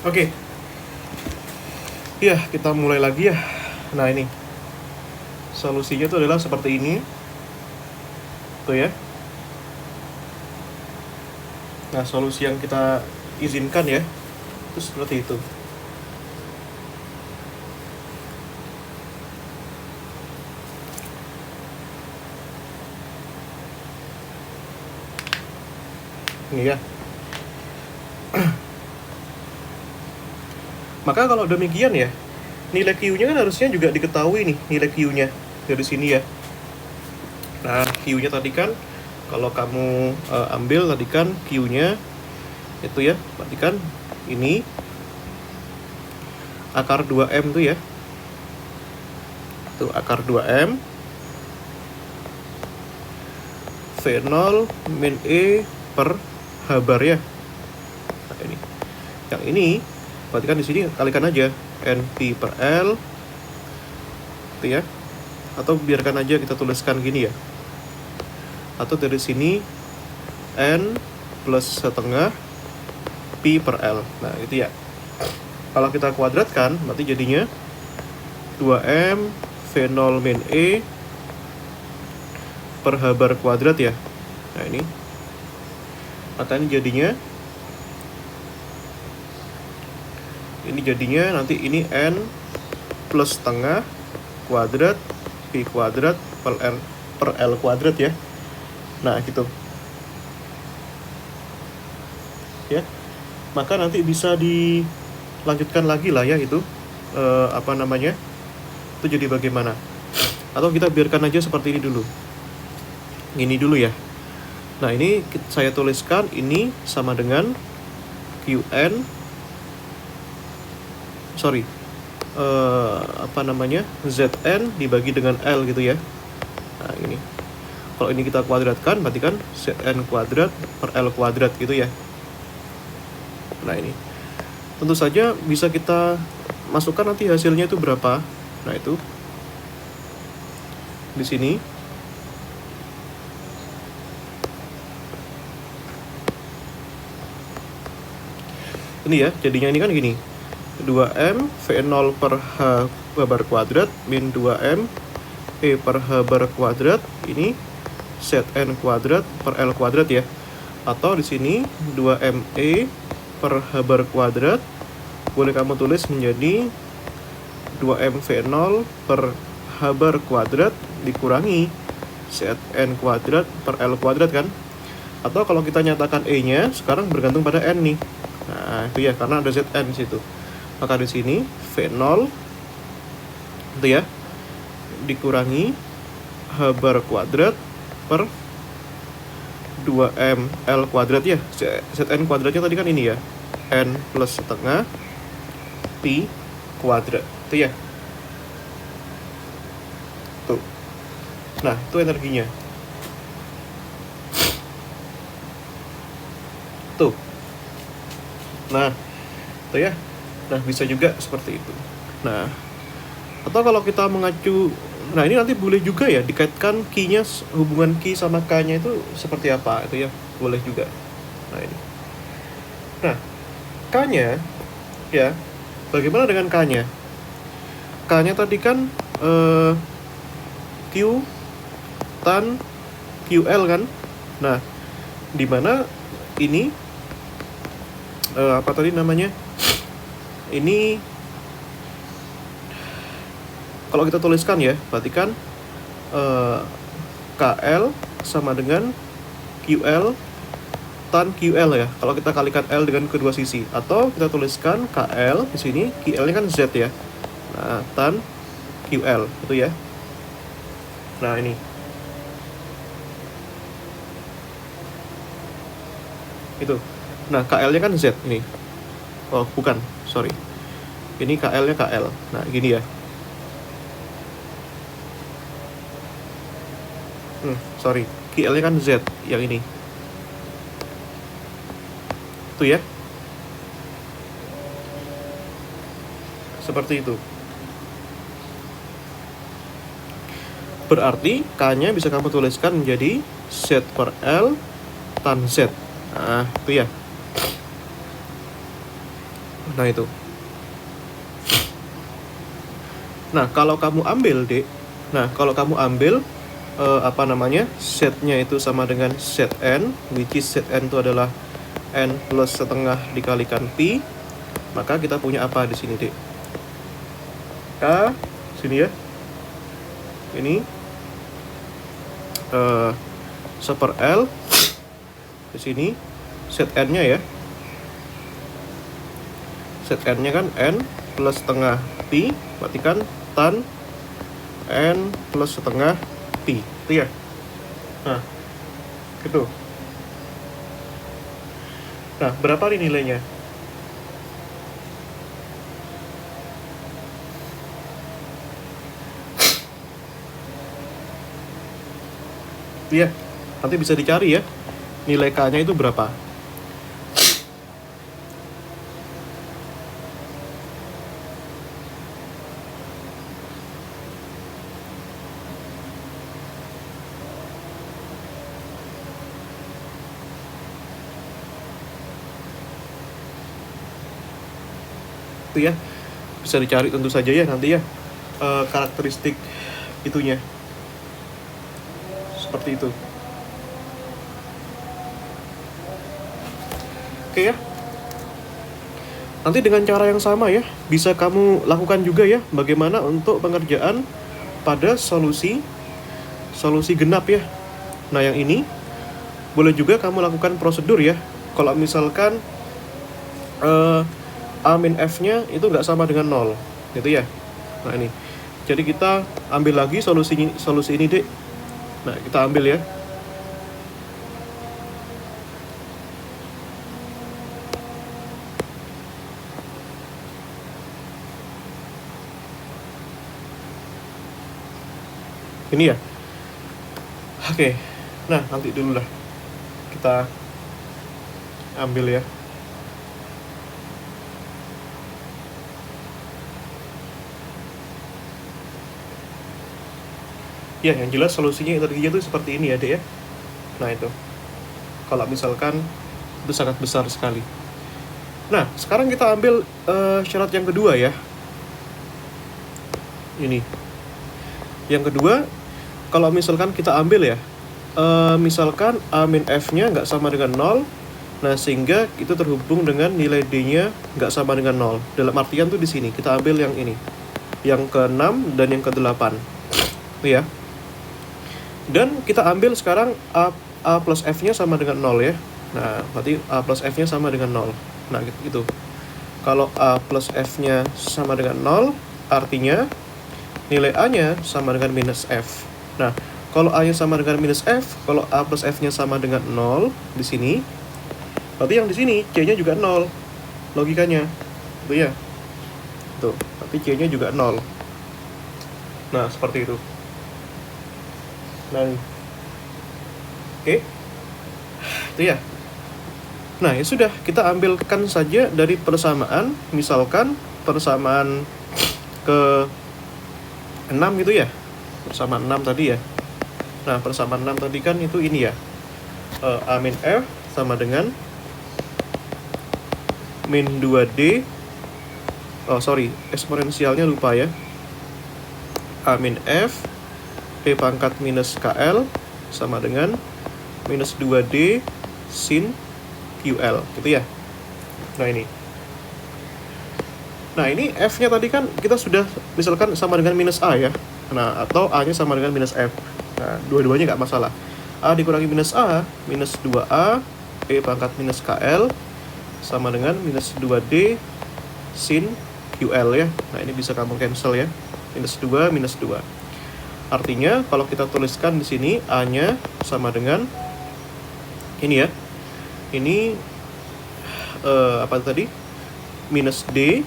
Oke. Ya, kita mulai lagi ya. Nah, ini. Solusinya itu adalah seperti ini. Tuh ya. Nah, solusi yang kita izinkan ya, itu seperti itu. Ini ya. Maka kalau demikian ya, nilai Q-nya kan harusnya juga diketahui nih, nilai Q-nya dari sini ya. Nah, Q-nya tadi kan, kalau kamu ambil tadi kan Q-nya itu ya, berarti kan ini akar 2M tuh ya. Tuh, akar 2M V0 min E per H bar ya. Nah, ini. Yang ini berarti kan di sini kalikan aja NP per L gitu ya. Atau biarkan aja kita tuliskan gini ya. Atau dari sini N plus setengah P per L. Nah, itu ya. Kalau kita kuadratkan berarti jadinya 2M V0 min E per H bar kuadrat ya. Nah, ini. Maka ini jadinya nanti ini N plus setengah kuadrat P kuadrat per L kuadrat ya. Nah, gitu ya. Maka nanti bisa dilanjutkan lagi lah ya itu itu jadi bagaimana, atau kita biarkan aja seperti ini dulu, ini dulu ya. Nah, ini saya tuliskan ini sama dengan QN ZN dibagi dengan L gitu ya. Nah, ini kalau ini kita kuadratkan berarti kan ZN kuadrat per L kuadrat gitu ya. Nah, ini tentu saja bisa kita masukkan nanti hasilnya itu berapa. Nah, itu di sini ini ya, jadinya ini kan gini, 2M V0 per H bar kuadrat min 2M E per H bar kuadrat, ini ZN kuadrat per L kuadrat ya. Atau di sini 2M E per H bar kuadrat boleh kamu tulis menjadi 2M V0 per H bar kuadrat dikurangi ZN kuadrat per L kuadrat kan. Atau kalau kita nyatakan E-nya sekarang bergantung pada N nih. Nah, itu ya, karena ada ZN di situ. Maka di sini V0 itu ya dikurangi H bar kuadrat per 2M L kuadrat ya. ZN kuadratnya tadi kan ini ya, N plus setengah P kuadrat. Itu ya. Tuh. Nah, itu energinya. Tuh. Nah, itu ya. Nah, bisa juga seperti itu. Nah, atau kalau kita mengacu, nah ini nanti boleh juga ya dikaitkan Q-nya, hubungan Q sama K-nya itu seperti apa, itu ya boleh juga. Nah, ini. Nah, K-nya ya, bagaimana dengan K-nya? K-nya tadi kan Q tan QL kan. Nah, di mana ini apa tadi namanya? Ini kalau kita tuliskan ya, berarti kan KL sama dengan QL tan QL ya. Kalau kita kalikan L dengan kedua sisi, atau kita tuliskan KL di sini, QL-nya kan Z ya. Nah, tan QL itu ya. Nah, ini. Itu. Nah, KL-nya kan Z ini. Oh, bukan, sorry. Ini KL-nya KL. Nah, gini ya. Sorry. QL-nya kan Z yang ini. Itu ya. Seperti itu. Berarti K-nya bisa kamu tuliskan menjadi Z per L tan Z. Nah, itu ya. Nah itu. Nah kalau kamu ambil Dek, setnya itu sama dengan set n, which is set n itu adalah n plus setengah dikalikan pi, maka kita punya apa di sini Dek? K sini ya, ini seper L di sini, set n-nya ya, set n-nya kan n plus setengah pi, berarti kan tan n plus setengah pi, itu ya. Nah gitu. Nah berapa nih nilainya? Iya, nanti bisa dicari ya, nilai K-nya itu berapa. Itu ya, bisa dicari tentu saja ya nanti ya, karakteristik itunya. Seperti itu. Oke ya. Nanti dengan cara yang sama ya, bisa kamu lakukan juga ya, bagaimana untuk pengerjaan pada solusi genap ya. Nah yang ini boleh juga kamu lakukan prosedur ya. Kalau misalkan A min F-nya itu nggak sama dengan 0 gitu ya. Nah ini, jadi kita ambil lagi solusi ini Dek. Nah kita ambil ya. Ini ya. Oke. Nah nanti dulu lah kita ambil ya. Ya, yang jelas solusinya energinya itu seperti ini ya, Dek ya. Nah, itu. Kalau misalkan itu sangat besar sekali. Nah, sekarang kita ambil syarat yang kedua ya. Ini. Yang kedua, kalau misalkan kita ambil ya, misalkan A min F-nya nggak sama dengan 0, nah sehingga itu terhubung dengan nilai D-nya nggak sama dengan 0. Dalam artian tuh di sini, kita ambil yang ini. Yang ke-6 dan yang ke-8. Ya. Dan kita ambil sekarang A plus F-nya sama dengan 0 ya. Nah, berarti A plus F-nya sama dengan 0. Nah, gitu. Kalau A plus F-nya sama dengan 0, artinya nilai A-nya sama dengan minus F. Nah, kalau A-nya sama dengan minus F, kalau A plus F-nya sama dengan 0 di sini, berarti yang di sini C-nya juga 0. Logikanya. Itu ya. Tuh, berarti C-nya juga 0. Nah, seperti itu. Nah, oke, itu ya. Nah, ya sudah, kita ambilkan saja dari persamaan, misalkan persamaan ke 6 gitu ya, persamaan 6 tadi ya. Nah, persamaan 6 tadi kan itu ini ya, A min F sama dengan min 2D, eksponensialnya lupa ya, A min F P pangkat minus KL sama dengan minus 2D sin QL, gitu ya. Nah ini F-nya tadi kan kita sudah misalkan sama dengan minus A ya. Nah, atau A-nya sama dengan minus F. Nah, dua-duanya nggak masalah. A dikurangi minus A, minus 2A, P pangkat minus KL sama dengan minus 2D sin QL ya. Nah, ini bisa kamu cancel ya. Minus 2, minus 2. Artinya kalau kita tuliskan di sini A-nya sama dengan ini ya. Ini apa tadi? Minus D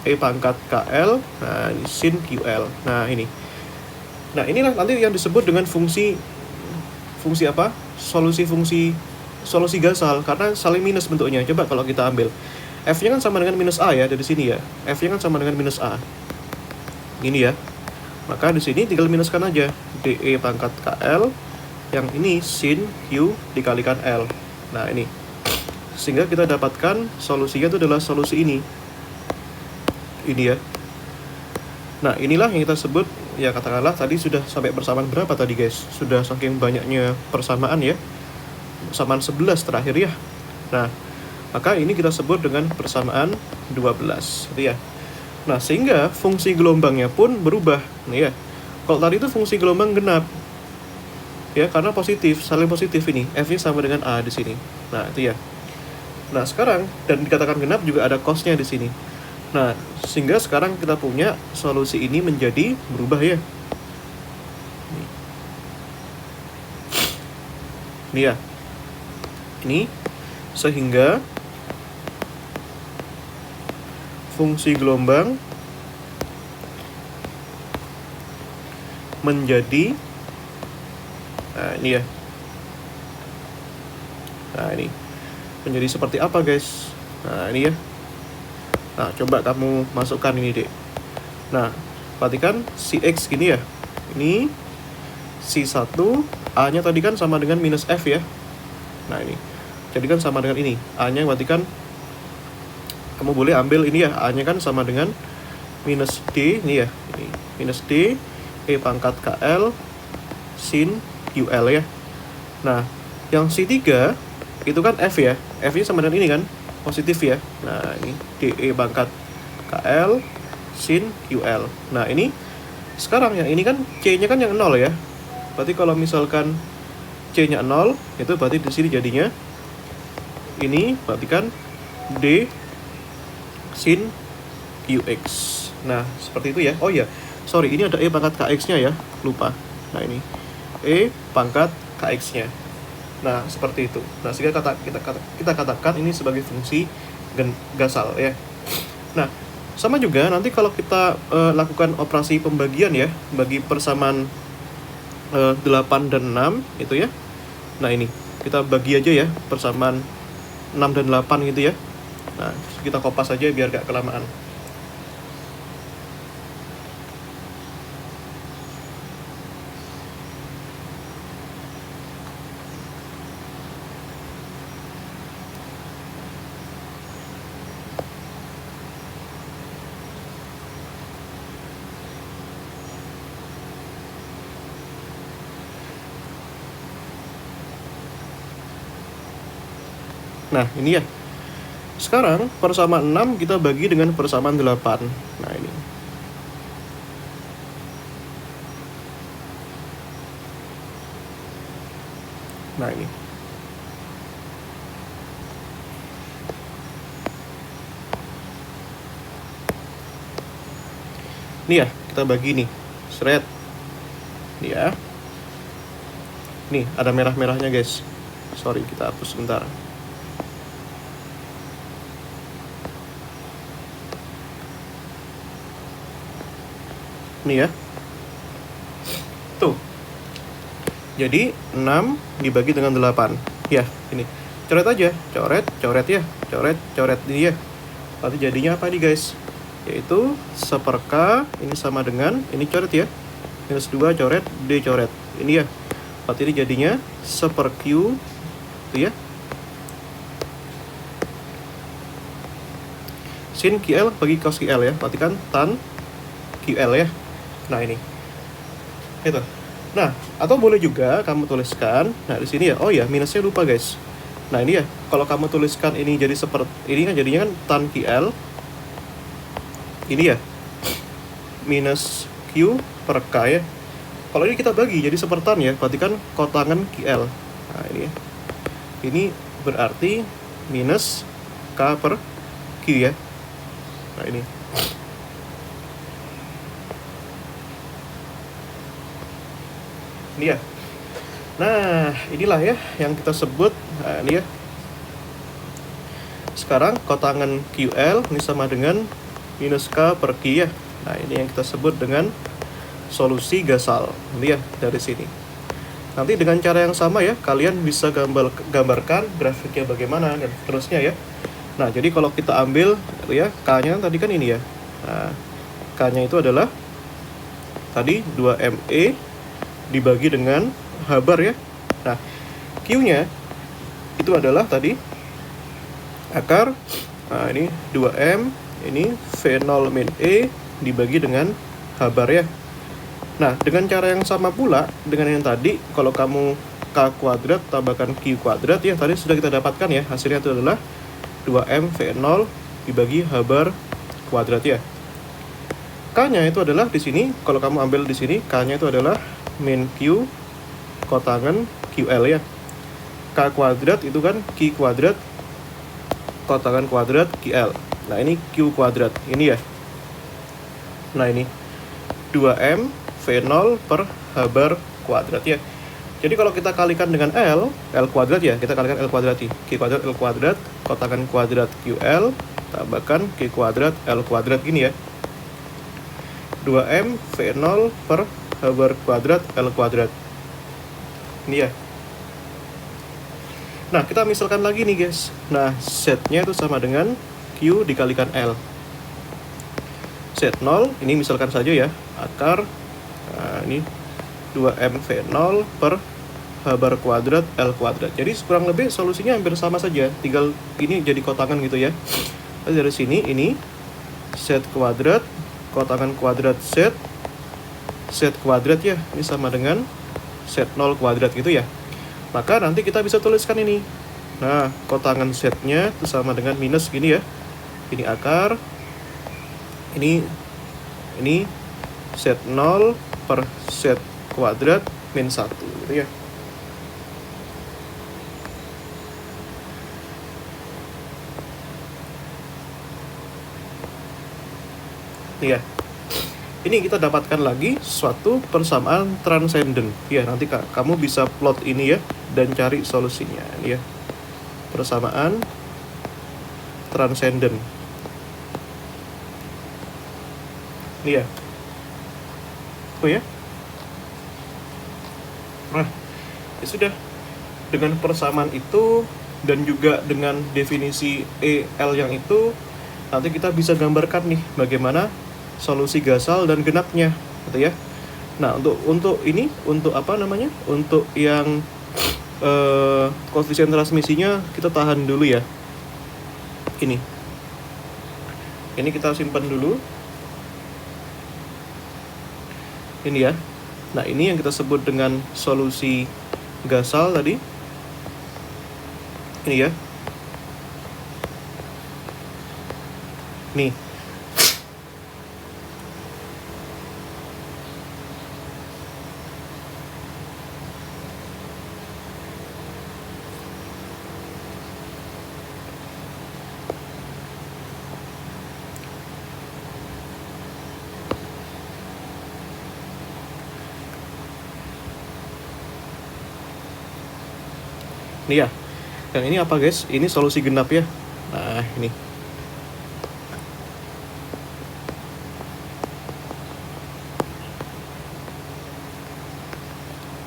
E pangkat KL, nah ini sin QL. Nah, ini. Nah, inilah nanti yang disebut dengan fungsi apa? Solusi Gasal, karena saling minus bentuknya. Coba kalau kita ambil F-nya kan sama dengan minus A ya dari sini ya. F-nya kan sama dengan minus A. Ini ya. Maka di sini tinggal minuskan aja DE pangkat KL, yang ini sin Q dikalikan L. Nah, ini. Sehingga kita dapatkan solusinya itu adalah solusi ini. ini ya. Nah, inilah yang kita sebut, ya katakanlah tadi sudah sampai persamaan berapa tadi guys? Sudah saking banyaknya persamaan ya. Persamaan 11 terakhir ya. Nah, maka ini kita sebut dengan persamaan 12 gitu ya. Nah, sehingga fungsi gelombangnya pun berubah nih ya. Kalau tadi itu fungsi gelombang genap ya, karena positif, saling positif ini. F-nya sama dengan A di sini. Nah, itu ya. Nah, sekarang dan dikatakan genap juga ada cos-nya di sini. Nah, sehingga sekarang kita punya solusi ini menjadi berubah ya. Ini ya. Ini sehingga fungsi gelombang menjadi, nah ini ya. Nah, ini menjadi seperti apa guys? Nah, ini ya. Nah, coba kamu masukkan ini, Dek. Nah, perhatikan si X gini ya. Ini si 1, A-nya tadi kan sama dengan minus F ya. Nah, ini. Jadi kan sama dengan ini. A-nya berarti kan kamu boleh ambil ini ya. A-nya kan sama dengan minus D, ini ya. Ini minus D E pangkat KL sin QL ya. Nah, yang si 3 itu kan F ya. F-nya sama dengan ini kan, positif ya. Nah, ini DE pangkat KL sin QL. Nah, ini sekarang yang ini kan C-nya kan yang 0 ya. Berarti kalau misalkan C-nya 0, itu berarti di sini jadinya ini berarti kan D sin QX. Nah, seperti itu ya. Oh ya, sorry, ini ada E pangkat KX-nya ya. Lupa. Nah, ini E pangkat KX-nya. Nah, seperti itu. Nah, sehingga kita katakan ini sebagai fungsi Gasal ya. Nah, sama juga nanti kalau kita lakukan operasi pembagian ya, bagi persamaan 8 dan 6 itu ya. Nah, ini kita bagi aja ya persamaan 6 dan 8 gitu ya. Nah, kita kopas aja biar gak kelamaan. Nah, ini ya. Sekarang persamaan 6 kita bagi dengan persamaan 8. Nah, ini. Nah, ini. Ini ya, kita bagi nih. Seret. Ini ya. Nih, ada merah-merahnya, guys. Sorry, kita hapus sebentar. Nih ya. Tuh. Jadi 6 dibagi dengan 8. Ya, ini. Coret aja, coret ya. Coret ini ya. Berarti jadinya apa nih, guys? Yaitu 1/K ini sama dengan ini coret ya. Minus 2 coret, D coret. Ini ya. Berarti ini jadinya 1/Q itu ya. Sin QL bagi cos QL ya. Berarti kan tan QL ya. Nah, ini. Itu. Nah, atau boleh juga kamu tuliskan, nah di sini ya. Oh ya, minusnya lupa, guys. Nah, ini ya. Kalau kamu tuliskan ini jadi seperti ini kan jadinya kan tan QL. Ini ya. Minus Q per K ya. Kalau ini kita bagi jadi sepertan ya, berarti kan kotangan QL. Nah, ini ya. Ini berarti minus K per Q ya. Nah, ini. Ini ya. Nah, inilah ya yang kita sebut. Nah, ini ya. Sekarang kotangan QL ini sama dengan minus K per Q ya. Nah, ini yang kita sebut dengan solusi Gasal. Ini ya, dari sini. Nanti dengan cara yang sama ya, kalian bisa gambarkan grafiknya bagaimana dan seterusnya ya. Nah, jadi kalau kita ambil ya, K-nya tadi kan ini ya. Nah, K-nya itu adalah tadi 2ME dibagi dengan H bar ya. Nah, Q-nya itu adalah tadi akar, nah ini 2M ini V0 min E dibagi dengan H bar ya. Nah, dengan cara yang sama pula dengan yang tadi, kalau kamu K kuadrat tambahkan Q kuadrat ya, tadi sudah kita dapatkan ya, hasilnya itu adalah 2M V0 dibagi H bar kuadrat ya. K-nya itu adalah di sini, kalau kamu ambil di sini, K-nya itu adalah min Q kotangan QL ya. K kuadrat itu kan Q kuadrat kotangan kuadrat QL. Nah, ini Q kuadrat, ini ya. Nah, ini 2M V0 per H bar kuadrat ya. Jadi kalau kita kalikan dengan L kuadrat ya, kita kalikan L kuadrat nih. Q kuadrat L kuadrat, kotakan kuadrat QL, tambahkan Q kuadrat L kuadrat gini ya. 2M V0 per H bar kuadrat L kuadrat. Ini ya. Nah, kita misalkan lagi nih guys. Nah, setnya itu sama dengan Q dikalikan L. Set 0, ini misalkan saja ya, akar, nah ini 2M V0 per H bar kuadrat L kuadrat. Jadi kurang lebih solusinya hampir sama saja, tinggal ini jadi kotangan gitu ya. Lalu dari sini ini set kuadrat kotangan kuadrat set kuadrat ya, ini sama dengan set 0 kuadrat gitu ya. Maka nanti kita bisa tuliskan ini. Nah, kotangan setnya itu sama dengan minus gini ya. Ini akar, ini set 0 per set kuadrat min 1 gitu ya. Nih ya. Ini kita dapatkan lagi suatu persamaan transenden. Ya, nanti kamu bisa plot ini ya dan cari solusinya. Ini ya. Persamaan transenden. Ini ya. Oh ya. Nah, ya sudah. Dengan persamaan itu dan juga dengan definisi EL yang itu, nanti kita bisa gambarkan nih bagaimana solusi Gasal dan genapnya, gitu ya. Nah, untuk ini, untuk apa namanya? Untuk yang koefisien transmisinya kita tahan dulu ya. Ini kita simpan dulu. Ini ya. Nah, ini yang kita sebut dengan solusi Gasal tadi. Ini ya. Nih. Ini ya. Yang ini apa guys? Ini solusi genap ya. Nah, ini.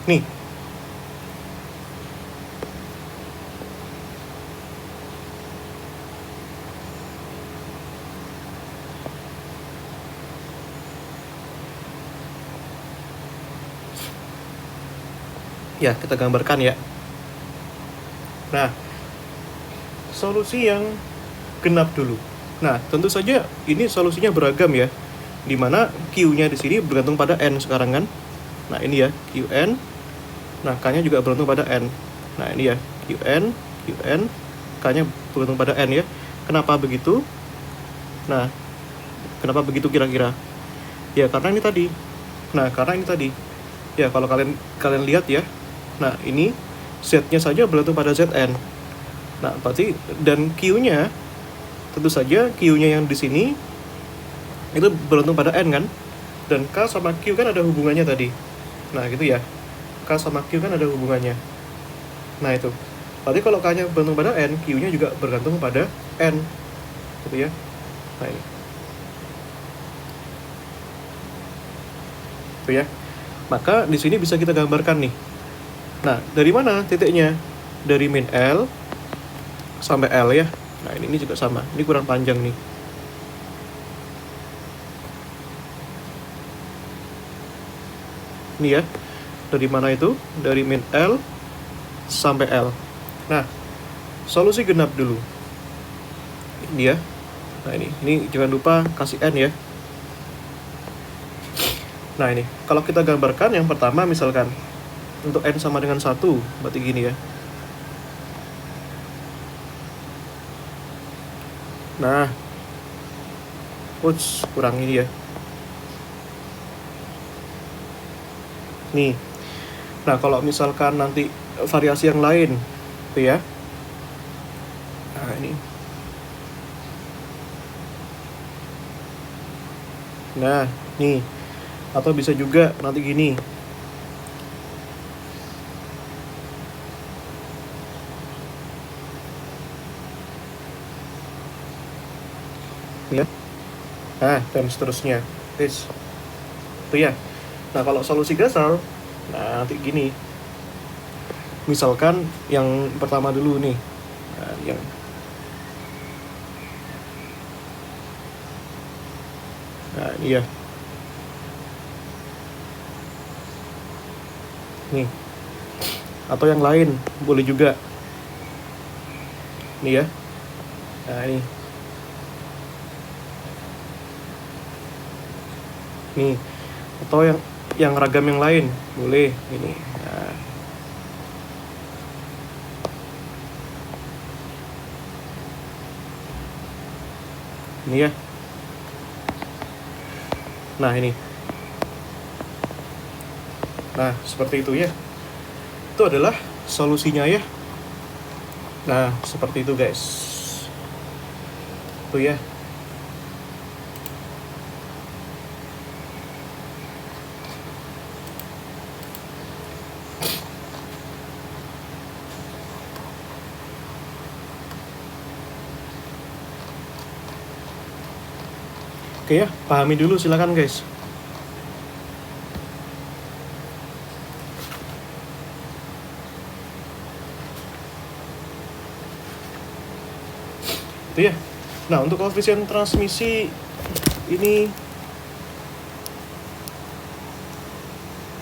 Nih. Ya, kita gambarkan ya. Nah, solusi yang genap dulu. Nah, tentu saja ini solusinya beragam ya. Dimana Q-nya di sini bergantung pada N sekarang kan. Nah, ini ya, Qn. Nah, K-nya juga bergantung pada N. Nah, ini ya, Qn, K-nya bergantung pada N ya. Kenapa begitu? Nah, kenapa begitu kira-kira? Ya, karena ini tadi. Ya, kalau kalian lihat ya. Nah, ini Z-nya saja bergantung pada Zn. Nah, berarti dan Q-nya tentu saja Q-nya yang di sini itu bergantung pada N kan? Dan K sama Q kan ada hubungannya tadi. Nah, gitu ya. K sama Q kan ada hubungannya. Nah, itu. Berarti kalau K-nya bergantung pada N, Q-nya juga bergantung pada N. Gitu ya. Nah, ini. Itu ya. Maka di sini bisa kita gambarkan nih. Nah, dari mana titiknya? Dari min L sampai L ya. Nah, ini juga sama. Ini kurang panjang nih. Ini ya. Dari mana itu? Dari min L sampai L. Nah, solusi genap dulu. Ini ya. Nah ini jangan lupa kasih N ya. Nah ini, kalau kita gambarkan yang pertama misalkan untuk N sama dengan 1, berarti gini ya. Nah, ups, kurang ini ya. Nih, nah kalau misalkan nanti variasi yang lain, tuh ya. Nah ini. Nah, nih. Atau bisa juga nanti gini. Ya. Nah, dan seterusnya. Itu ya. Nah, kalau solusi dasar, nah nanti gini. Misalkan yang pertama dulu nih. Nah, yang Nah, iya. Nih. Atau yang lain, boleh juga. Nih ya. Nah, ini. Nih. Atau yang ragam yang lain, boleh ini. Nah. Ini ya. Nah, ini. Nah, seperti itu ya. Itu adalah solusinya ya. Nah, seperti itu guys. Tuh ya. Oke ya, pahami dulu silakan guys. Itu ya. Nah, untuk koefisien transmisi ini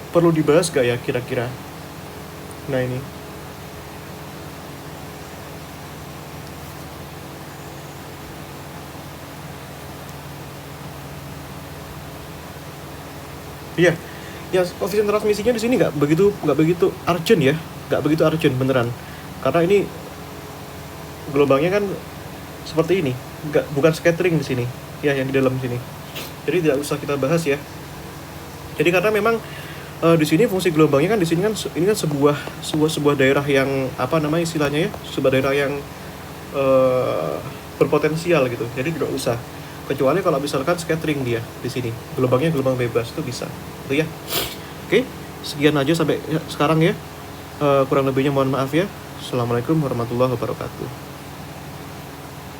perlu dibahas gak ya kira-kira? Nah, ini. Iya. Ya, koefisien transmisinya di sini nggak begitu urgent ya. Nggak begitu urgent beneran. Karena ini gelombangnya kan seperti ini, bukan scattering di sini ya, yang di dalam sini. Jadi tidak usah kita bahas ya. Jadi karena memang di sini fungsi gelombangnya kan di sini kan ini kan sebuah daerah yang apa namanya istilahnya ya, sebuah daerah yang berpotensial gitu. Jadi tidak usah. Kecuali kalau misalkan scattering dia di sini, gelombangnya gelombang bebas itu bisa. Itu ya. Oke, sekian aja sampai sekarang ya. Kurang lebihnya mohon maaf ya. Assalamualaikum warahmatullahi wabarakatuh.